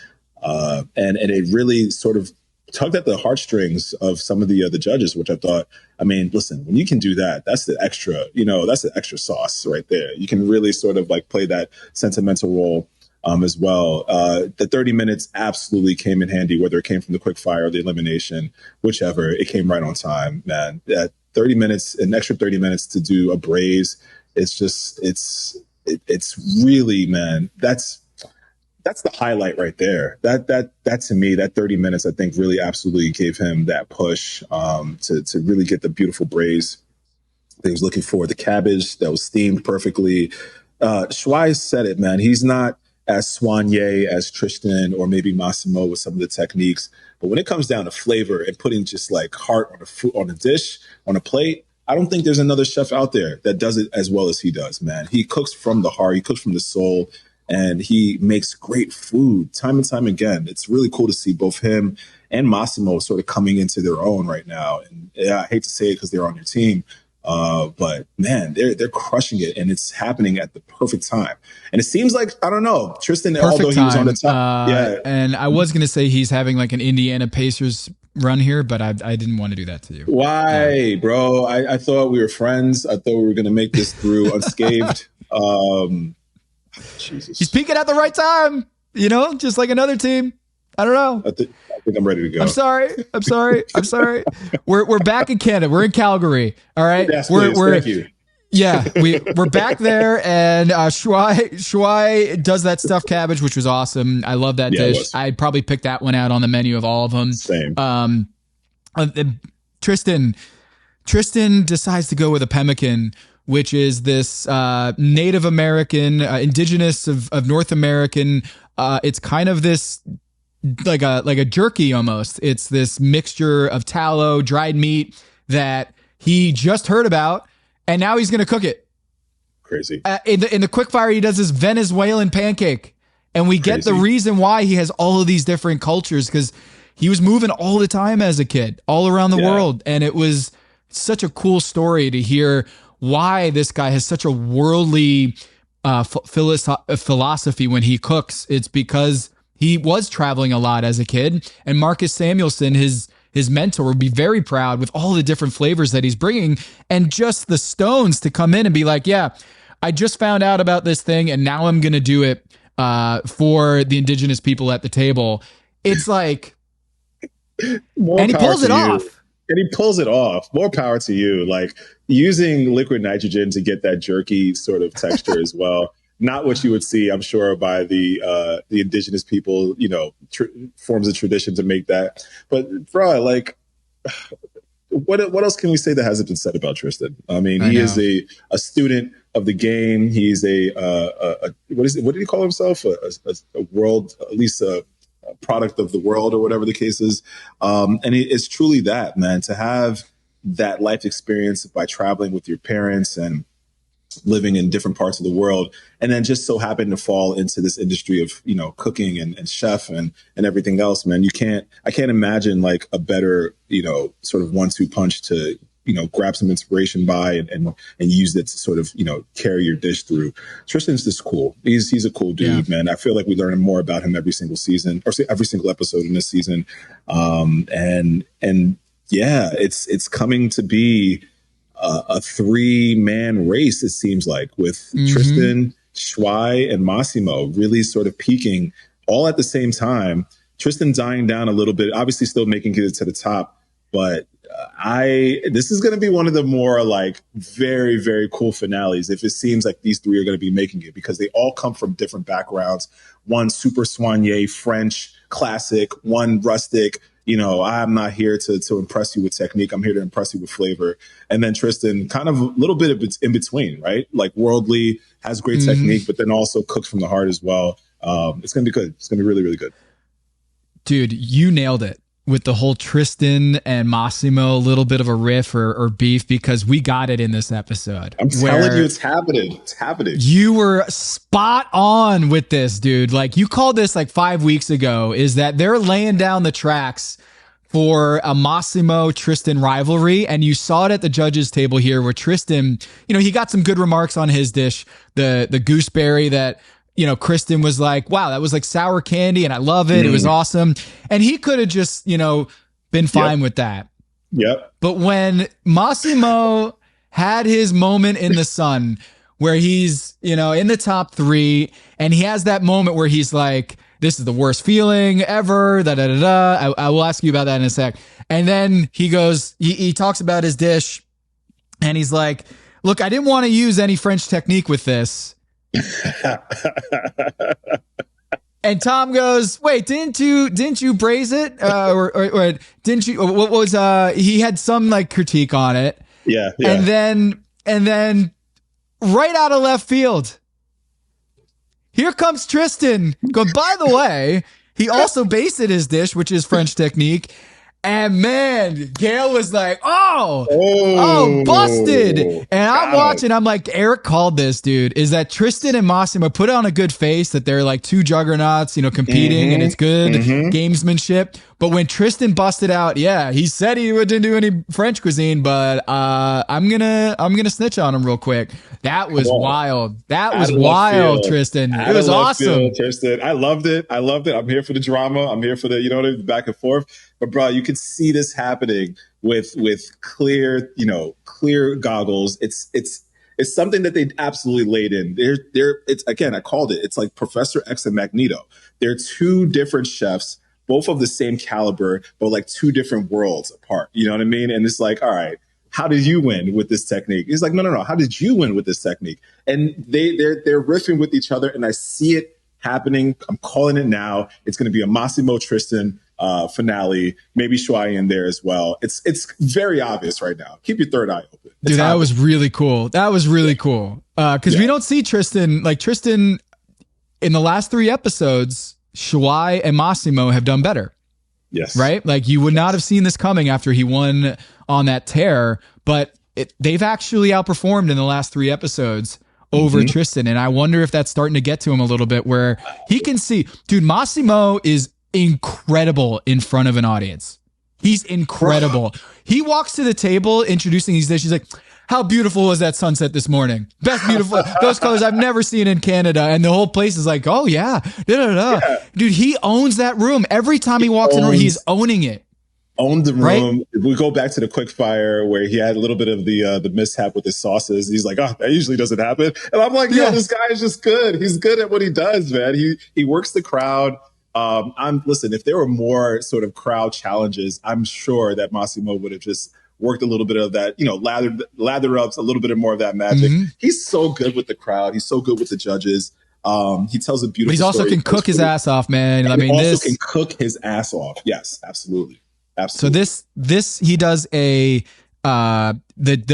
and it really sort of tugged at the heartstrings of some of the judges, which I thought, I mean, listen, when you can do that, that's the extra, that's the extra sauce right there. You can really sort of like play that sentimental role as well. The 30 minutes absolutely came in handy, whether it came from the quick fire or the elimination, whichever, it came right on time, man. That 30 minutes, an extra 30 minutes to do a braise, it's really, man, that's the highlight right there. That to me, that 30 minutes, I think really absolutely gave him that push to really get the beautiful braise that he was looking for. The cabbage that was steamed perfectly. Schweiss said it, man. He's not as soigné as Tristan or maybe Massimo with some of the techniques. But when it comes down to flavor and putting just like heart on a dish, on a plate, I don't think there's another chef out there that does it as well as he does, man. He cooks from the heart. He cooks from the soul. And he makes great food time and time again. It's really cool to see both him and Massimo sort of coming into their own right now. And yeah, I hate to say it because they're on your team, but man, they're crushing it, and it's happening at the perfect time. And it seems like, I don't know, Tristan, Perfect although he was on the top, yeah. And I was going to say he's having like an Indiana Pacers run here, but I didn't want to do that to you. Why, bro? I thought we were friends. I thought we were going to make this through unscathed. Jesus. He's peaking at the right time, just like another team. I don't know. I think I'm ready to go. I'm sorry. We're back in Canada. We're in Calgary. All right. Yes, please. Thank you. Yeah, we're back there, and Shuai does that stuffed cabbage, which was awesome. I love that dish. I'd probably pick that one out on the menu of all of them. Same. Tristan decides to go with a pemmican, which is this Native American, indigenous of North American. It's kind of this like a jerky almost. It's this mixture of tallow, dried meat that he just heard about, and now he's going to cook it. Crazy. In the quick fire, he does this Venezuelan pancake, and we get the reason why he has all of these different cultures, because he was moving all the time as a kid, all around the world, and it was such a cool story to hear why this guy has such a worldly philosophy when he cooks. It's because he was traveling a lot as a kid, and Marcus Samuelsson, his mentor, would be very proud with all the different flavors that he's bringing, and just the stones to come in and be like, yeah, I just found out about this thing, and now I'm going to do it for the indigenous people at the table. It's like, and he pulls it off. And he pulls it off. More power to you. Like using liquid nitrogen to get that jerky sort of texture as well. Not what you would see, I'm sure, by the indigenous people, forms of tradition to make that. But bro, like, what else can we say that hasn't been said about Tristan? I mean, he is a student of the game. He's what did he call himself? A world, at least a product of the world, or whatever the case is. And it's truly that, man, to have that life experience by traveling with your parents and living in different parts of the world, and then just so happen to fall into this industry of, cooking and chef and everything else, man. I can't imagine like a better, sort of 1-2 punch to, grab some inspiration by and use it to sort of, carry your dish through. Tristan's just cool. He's a cool dude, man. I feel like we learn more about him every single season, or every single episode in this season. And yeah, it's coming to be a 3-man race, it seems like, with Tristan, Schwei, and Massimo really sort of peaking all at the same time. Tristan dying down a little bit, obviously still making it to the top, but this is going to be one of the more like very, very cool finales if it seems like these three are going to be making it, because they all come from different backgrounds. One super soigné French classic, one rustic. I'm not here to impress you with technique. I'm here to impress you with flavor. And then Tristan, kind of a little bit of in between, right? Like worldly, has great technique, but then also cooks from the heart as well. It's going to be good. It's going to be really, really good. Dude, you nailed it with the whole Tristan and Massimo, a little bit of a riff or beef, because we got it in this episode. I'm telling you, it's happening. It's happening. You were spot on with this, dude. Like, you called this like 5 weeks ago, is that they're laying down the tracks for a Massimo Tristan rivalry. And you saw it at the judges table here where Tristan, he got some good remarks on his dish, the gooseberry that, Kristen was like, wow, that was like sour candy and I love it. It was awesome. And he could have just, been fine with that. Yep. But when Massimo had his moment in the sun where he's, in the top three, and he has that moment where he's like, this is the worst feeling ever. I will ask you about that in a sec. And then he goes, he talks about his dish and he's like, look, I didn't want to use any French technique with this. And Tom goes, wait, didn't you braise it? Or didn't you, what was, he had some like critique on it. Yeah. And then right out of left field, here comes Tristan going, by the way, he also basted his dish, which is French technique. And man, Gail was like, oh, busted. And I'm watching, I'm like, Eric called this, dude, is that Tristan and Massimo put on a good face that they're like two juggernauts, competing and it's good gamesmanship. But when Tristan busted out, he said he didn't do any French cuisine, but I'm gonna snitch on him real quick. That was wild. That was wild, Tristan. It was awesome. Tristan, I loved it. I'm here for the drama. I'm here for the back and forth. But bro, you could see this happening with clear goggles. It's something that they absolutely laid in. It's again, I called it. It's like Professor X and Magneto. They're two different chefs, both of the same caliber, but like two different worlds apart. You know what I mean? And it's like, all right, how did you win with this technique? He's like, no. How did you win with this technique? And they're riffing with each other, and I see it happening. I'm calling it now. It's going to be a Massimo Tristan finale, maybe Shuai in there as well. It's very obvious right now. Keep your third eye open. Dude, that was really cool. That was really cool. Because we don't see Tristan, like Tristan in the last 3 episodes, Shuai and Massimo have done better. Yes. Right? Like you would not have seen this coming after he won on that tear, but they've actually outperformed in the last 3 episodes over Tristan. And I wonder if that's starting to get to him a little bit where he can see, dude, Massimo is incredible in front of an audience. He's incredible. He walks to the table introducing these dishes. He's like, how beautiful was that sunset this morning? Best beautiful. Those colors I've never seen in Canada. And the whole place is like, oh yeah. Dude, he owns that room. Every time he walks in the room, he's owning it. Owned the room. Right? We go back to the quick fire where he had a little bit of the mishap with his sauces. He's like, that usually doesn't happen. And I'm like, this guy is just good. He's good at what he does, man. He works the crowd. Listen, if there were more sort of crowd challenges, I'm sure that Massimo would have just worked a little bit of that, lather ups, a little bit more of that magic. He's so good with the crowd. He's so good with the judges. He tells a beautiful But he also can cook his ass off, man. I mean, this can cook his ass off. Yes, absolutely. Absolutely. So this he does the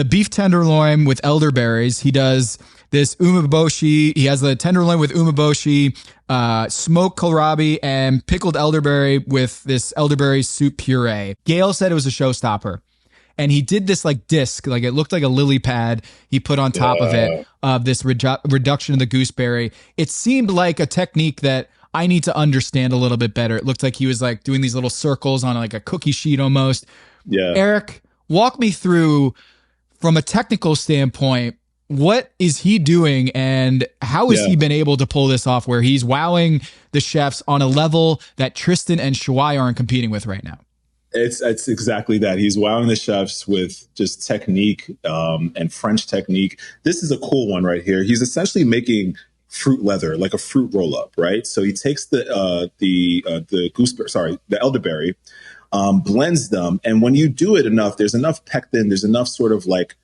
beef tenderloin with elderberries. He does this umeboshi. He has the tenderloin with umeboshi, smoked kohlrabi, and pickled elderberry with this elderberry soup puree. Gail said it was a showstopper. And he did this like disc, like it looked like a lily pad he put on top of it, of this reduction of the gooseberry. It seemed like a technique that I need to understand a little bit better. It looked like he was like doing these little circles on like a cookie sheet almost. Yeah. Eric, walk me through from a technical standpoint, what is he doing and how has he been able to pull this off where he's wowing the chefs on a level that Tristan and Shuai aren't competing with right now? It's exactly that. He's wowing the chefs with just technique and French technique. This is a cool one right here. He's essentially making fruit leather, like a fruit roll up, right? So he takes the elderberry, blends them. And when you do it enough, there's enough pectin, there's enough sort of like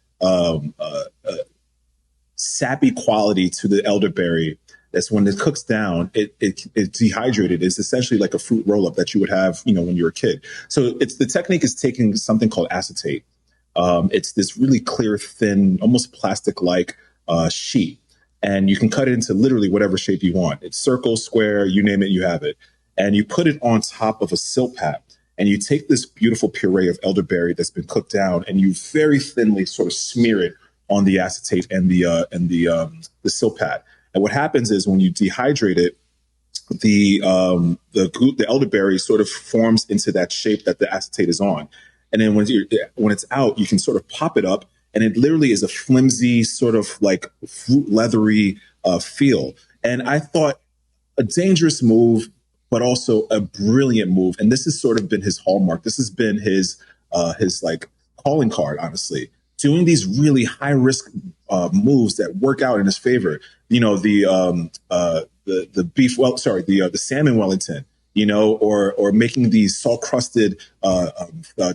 sappy quality to the elderberry. That's when it cooks down, it's dehydrated. It's essentially like a fruit roll up that you would have, when you were a kid. So the technique is taking something called acetate. It's this really clear, thin, almost plastic-like sheet. And you can cut it into literally whatever shape you want. It's circle, square, you name it, you have it. And you put it on top of a silk pat. And you take this beautiful puree of elderberry that's been cooked down, and you very thinly sort of smear it on the acetate and the silk pat. And what happens is when you dehydrate it, the elderberry sort of forms into that shape that the acetate is on. And then when it's out, you can sort of pop it up, and it literally is a flimsy sort of like fruit leathery feel. And I thought a dangerous move, but also a brilliant move. And this has sort of been his hallmark. This has been his like calling card, honestly. Doing these really high risk moves that work out in his favor. The salmon Wellington, or making these salt crusted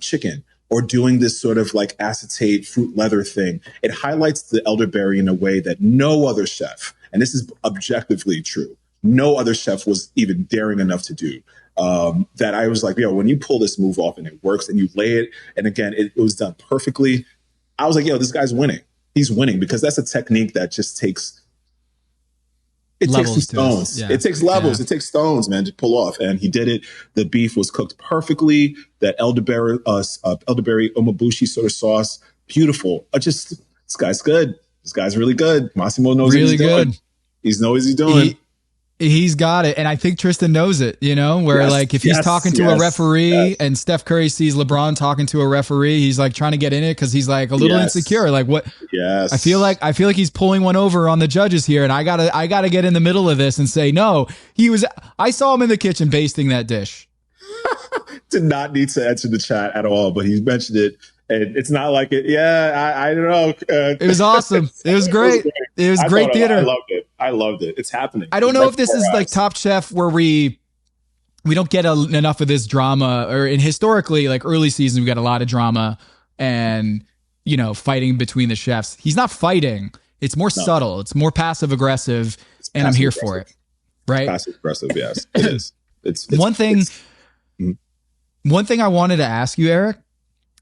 chicken, or doing this sort of like acetate fruit leather thing. It highlights the elderberry in a way that no other chef, and this is objectively true, no other chef was even daring enough to do. That I was like, when you pull this move off and it works and you lay it, and again, it was done perfectly. I was like, this guy's winning. He's winning, because that's a technique that just takes some stones. Yeah. It takes levels. Yeah. It takes stones, man, to pull off. And he did it. The beef was cooked perfectly. That elderberry umabushi sort of sauce, beautiful. This guy's good. This guy's really good. Massimo knows really what he's doing. He knows what he's doing. He's got it. And I think Tristan knows it, where like if he's talking to a referee and Steph Curry sees LeBron talking to a referee, he's like trying to get in it because he's like a little insecure. Like what? Yes. I feel like he's pulling one over on the judges here, and I gotta get in the middle of this and say, no, I saw him in the kitchen basting that dish. Did not need to answer the chat at all, but he mentioned it. And it's not like it. Yeah, I don't know. It was awesome. It was great. It was great theater. I loved it. It's happening. I don't know if this is like Top Chef, where we don't get enough of this drama, or in historically, like early seasons, we got a lot of drama and, fighting between the chefs. He's not fighting. It's more subtle. It's more passive aggressive, and I'm here for it. Right? Passive aggressive. Yes, it is. It's one thing I wanted to ask you, Eric,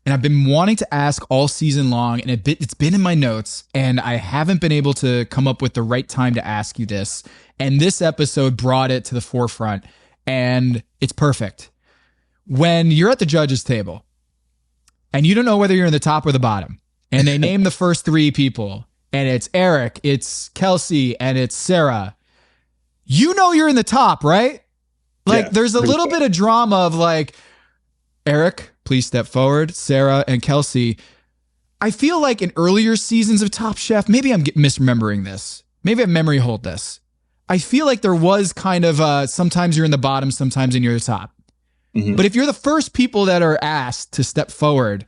and I've been wanting to ask all season long, and it's been in my notes, and I haven't been able to come up with the right time to ask you this. And this episode brought it to the forefront, and it's perfect. When you're at the judges' table, and you don't know whether you're in the top or the bottom, and they name the first three people, and it's Eric, it's Kelsey, and it's Sarah, you're in the top, right? Like, there's a little bit of drama of like, Eric, please step forward. Sarah and Kelsey. I feel like in earlier seasons of Top Chef, maybe I'm misremembering this. Maybe I memory hold this. I feel like there was kind of sometimes you're in the bottom, sometimes you're the top. Mm-hmm. But if you're the first people that are asked to step forward,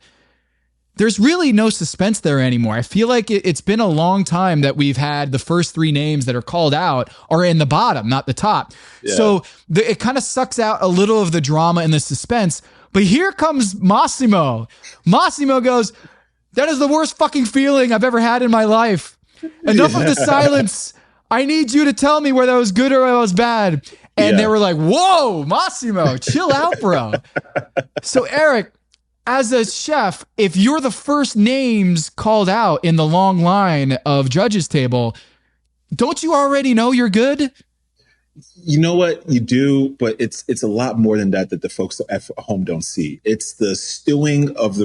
there's really no suspense there anymore. I feel like it's been a long time that we've had the first three names that are called out are in the bottom, not the top. Yeah. So it kind of sucks out a little of the drama and the suspense. But here comes Massimo. Massimo goes, that is the worst fucking feeling I've ever had in my life. Enough of the silence. I need you to tell me whether I was good or I was bad. And they were like, whoa, Massimo, chill out, bro. So Eric, as a chef, if you're the first names called out in the long line of judges table, don't you already know you're good? You know what, you do, but it's a lot more than that the folks at home don't see. It's the stewing of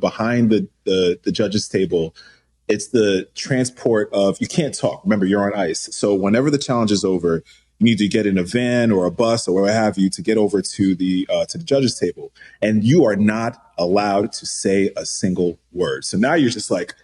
behind the judges table. It's the transport of, you can't talk. Remember, you're on ice. So whenever the challenge is over, you need to get in a van or a bus or what have you to get over to the judges table, and you are not allowed to say a single word. So now you're just like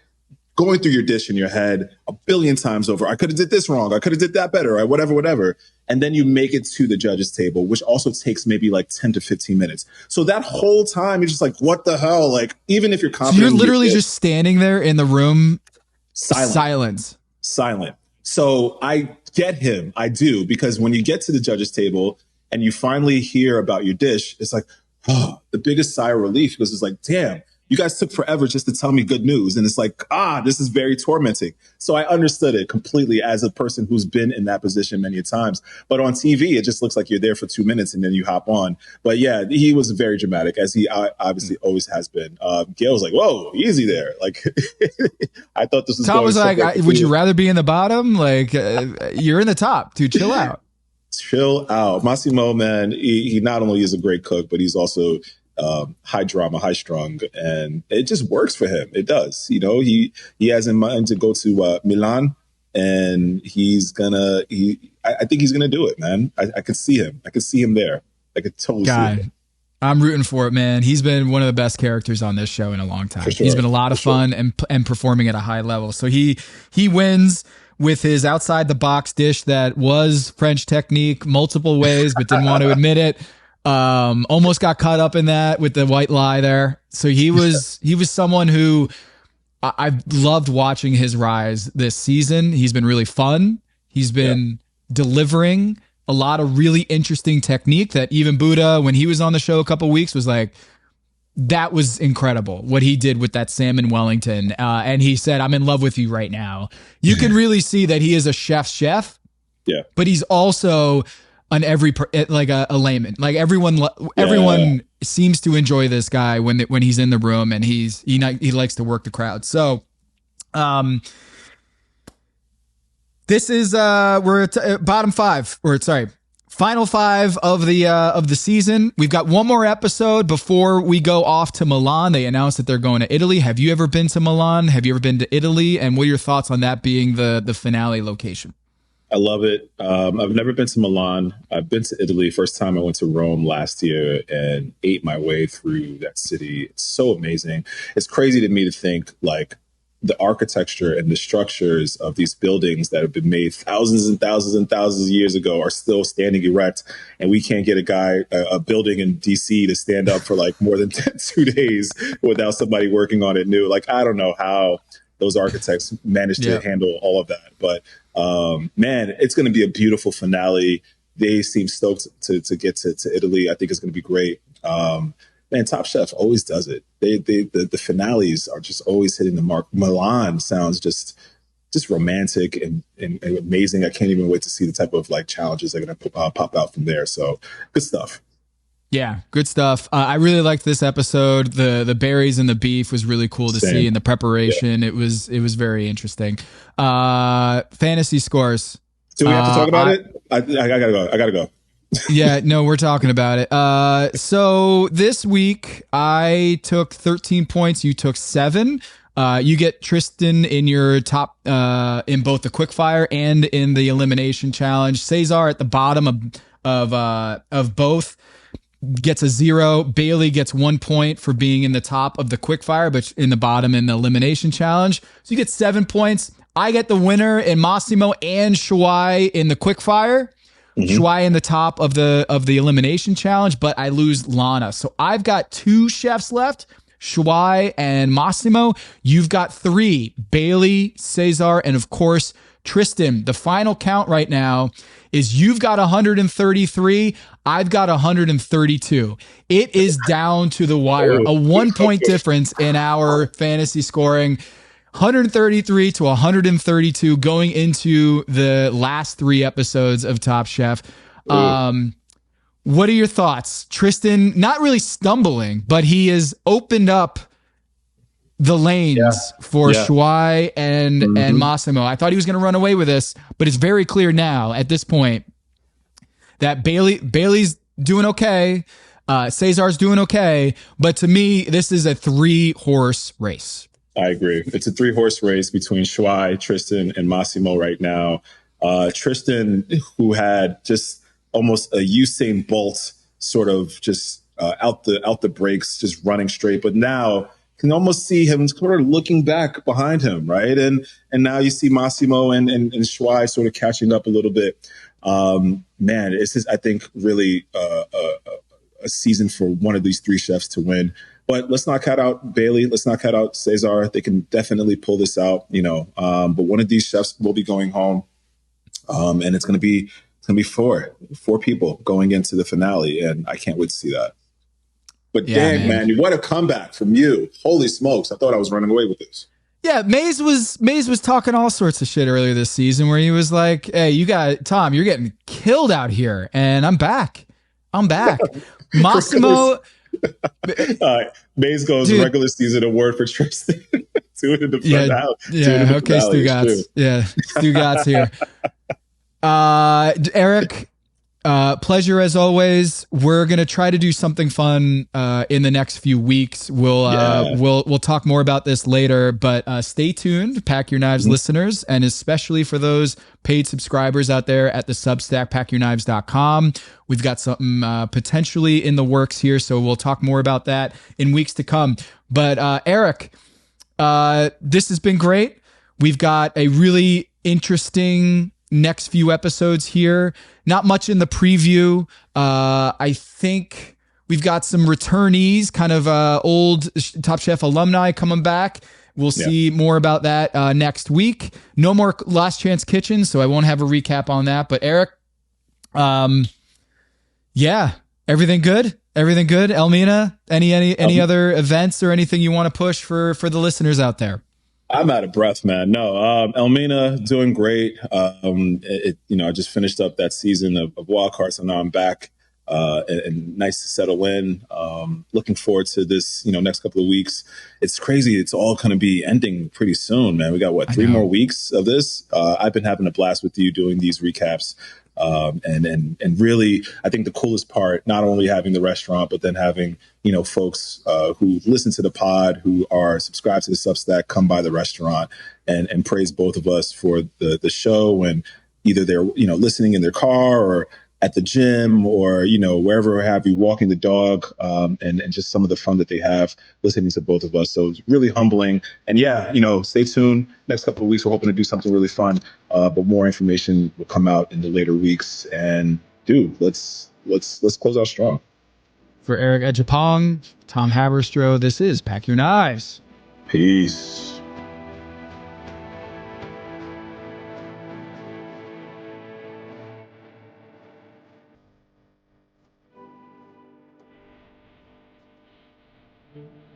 going through your dish in your head a billion times over. I could have did this wrong. I could have did that better. Or whatever. And then you make it to the judges table, which also takes maybe like 10 to 15 minutes. So that whole time you're just like, what the hell? Like, even if you're confident. So you're literally just standing there in the room. Silent. So I get him. I do. Because when you get to the judges table and you finally hear about your dish, it's like, the biggest sigh of relief because it's like, damn, you guys took forever just to tell me good news. And it's like, this is very tormenting. So I understood it completely as a person who's been in that position many times. But on TV, it just looks like you're there for 2 minutes and then you hop on. But yeah, he was very dramatic, as he obviously always has been. Gail was like, whoa, easy there. Like, I thought this was Tom was like, would you rather be in the bottom? Like, you're in the top, dude, chill out. Chill out. Massimo, man, he not only is a great cook, but he's also high drama, high strung, and it just works for him. It does. You know, he has in mind to go to Milan, and I think he's gonna do it, man. I could see him. I could see him there. I could totally see him. I'm rooting for it, man. He's been one of the best characters on this show in a long time. Sure. He's been a lot of fun and performing at a high level. So he wins with his outside the box dish that was French technique multiple ways, but didn't want to admit it. Almost got caught up in that with the white lie there. So he was someone who I've loved watching his rise this season. He's been really fun. He's been delivering a lot of really interesting technique that even Buddha, when he was on the show a couple weeks, was like, that was incredible what he did with that salmon Wellington. And he said, I'm in love with you right now. You can really see that he is a chef's chef. Yeah. But he's also like a layman. Like everyone seems to enjoy this guy when he's in the room, and he likes to work the crowd. So, this is we're at bottom five, or sorry, final five of the season. We've got one more episode before we go off to Milan. They announced that they're going to Italy. Have you ever been to Milan? Have you ever been to Italy? And what are your thoughts on that being the finale location? I love it. I've never been to Milan. I've been to Italy. First time I went to Rome last year and ate my way through that city. It's so amazing. It's crazy to me to think like the architecture and the structures of these buildings that have been made thousands and thousands and thousands of years ago are still standing erect. And we can't get a building in DC to stand up for like more than 2 days without somebody working on it new. Like, I don't know how those architects managed to handle all of that. But man, it's going to be a beautiful finale. They seem stoked to get to Italy. I think it's going to be great. Man, Top Chef always does it. The finales are just always hitting the mark. Milan sounds just romantic and amazing. I can't even wait to see the type of like challenges that are going to pop out from there. So good stuff. Yeah, good stuff. I really liked this episode. The berries and the beef was really cool to see, and the preparation. Yeah. It was very interesting. Fantasy scores. Do we have to talk about it? I gotta go. Yeah, no, we're talking about it. So this week I took 13 points. You took 7. You get Tristan in your top, in both the quickfire and in the elimination challenge. Cesar at the bottom of both gets a 0. Bailey gets 1 point for being in the top of the quickfire, but in the bottom in the elimination challenge. So you get 7 points. I get the winner in Massimo and Shuai in the quickfire. Shuai in the top of the elimination challenge, but I lose Lana. So I've got 2 chefs left, Shuai and Massimo. You've got 3, Bailey, Cesar, and of course, Tristan. The final count right now is you've got 133. I've got 132. It is down to the wire. A 1 point difference in our fantasy scoring. 133 to 132 going into the last 3 episodes of Top Chef. What are your thoughts? Tristan, not really stumbling, but he has opened up the lanes for Shuai and Massimo. I thought he was going to run away with this, but it's very clear now at this point that Bailey's doing okay. Cesar's doing okay. But to me, this is a 3-horse race. I agree. It's a 3-horse race between Shuai, Tristan, and Massimo right now. Tristan, who had just almost a Usain Bolt sort of just out the brakes, just running straight, but now can almost see him sort of looking back behind him, right? And now you see Massimo and Shuai sort of catching up a little bit. Man, this is, I think, really a season for one of these 3 chefs to win. But let's not cut out Bailey. Let's not cut out Cesar. They can definitely pull this out, but one of these chefs will be going home. And it's going to be 4 people going into the finale. And I can't wait to see that. But Yeah, dang, man, what a comeback from you. Holy smokes. I thought I was running away with this. Yeah, Mays was talking all sorts of shit earlier this season where he was like, "Hey, Tom, you're getting killed out here, and I'm back. Massimo, Mays goes regular season award for Tristan. Two in the front house. Yeah, okay, Stugotz. Yeah, Stugotz here. Eric, pleasure as always. We're gonna try to do something fun in the next few weeks. We'll talk more about this later, but stay tuned, Pack Your Knives listeners, and especially for those paid subscribers out there at the Substack packyourknives.com. We've got something potentially in the works here, so we'll talk more about that in weeks to come. But Eric, this has been great. We've got a really interesting next few episodes here. Not much in the preview. I think we've got some returnees, kind of old Top Chef alumni coming back. We'll see more about that next week. No more Last Chance Kitchen, so I won't have a recap on that. But Eric, everything good? Everything good? Elmina, any other events or anything you want to push for the listeners out there? I'm out of breath, man. No, Elmina doing great. I just finished up that season of Wildcard, so now I'm back, and nice to settle in. Looking forward to this, next couple of weeks. It's crazy. It's all going to be ending pretty soon, man. We got 3 more weeks of this. I've been having a blast with you doing these recaps. And really, I think the coolest part, not only having the restaurant, but then having, folks who listen to the pod, who are subscribed to the Substack, come by the restaurant and praise both of us for the show. And either they're, listening in their car or at the gym or, wherever have you, walking the dog, and just some of the fun that they have listening to both of us. So it's really humbling. And stay tuned. Next couple of weeks, we're hoping to do something really fun. But more information will come out in the later weeks. And dude, let's close out strong. For Eric Adjepong, Tom Haberstroh, this is Pack Your Knives. Peace. Mm-hmm.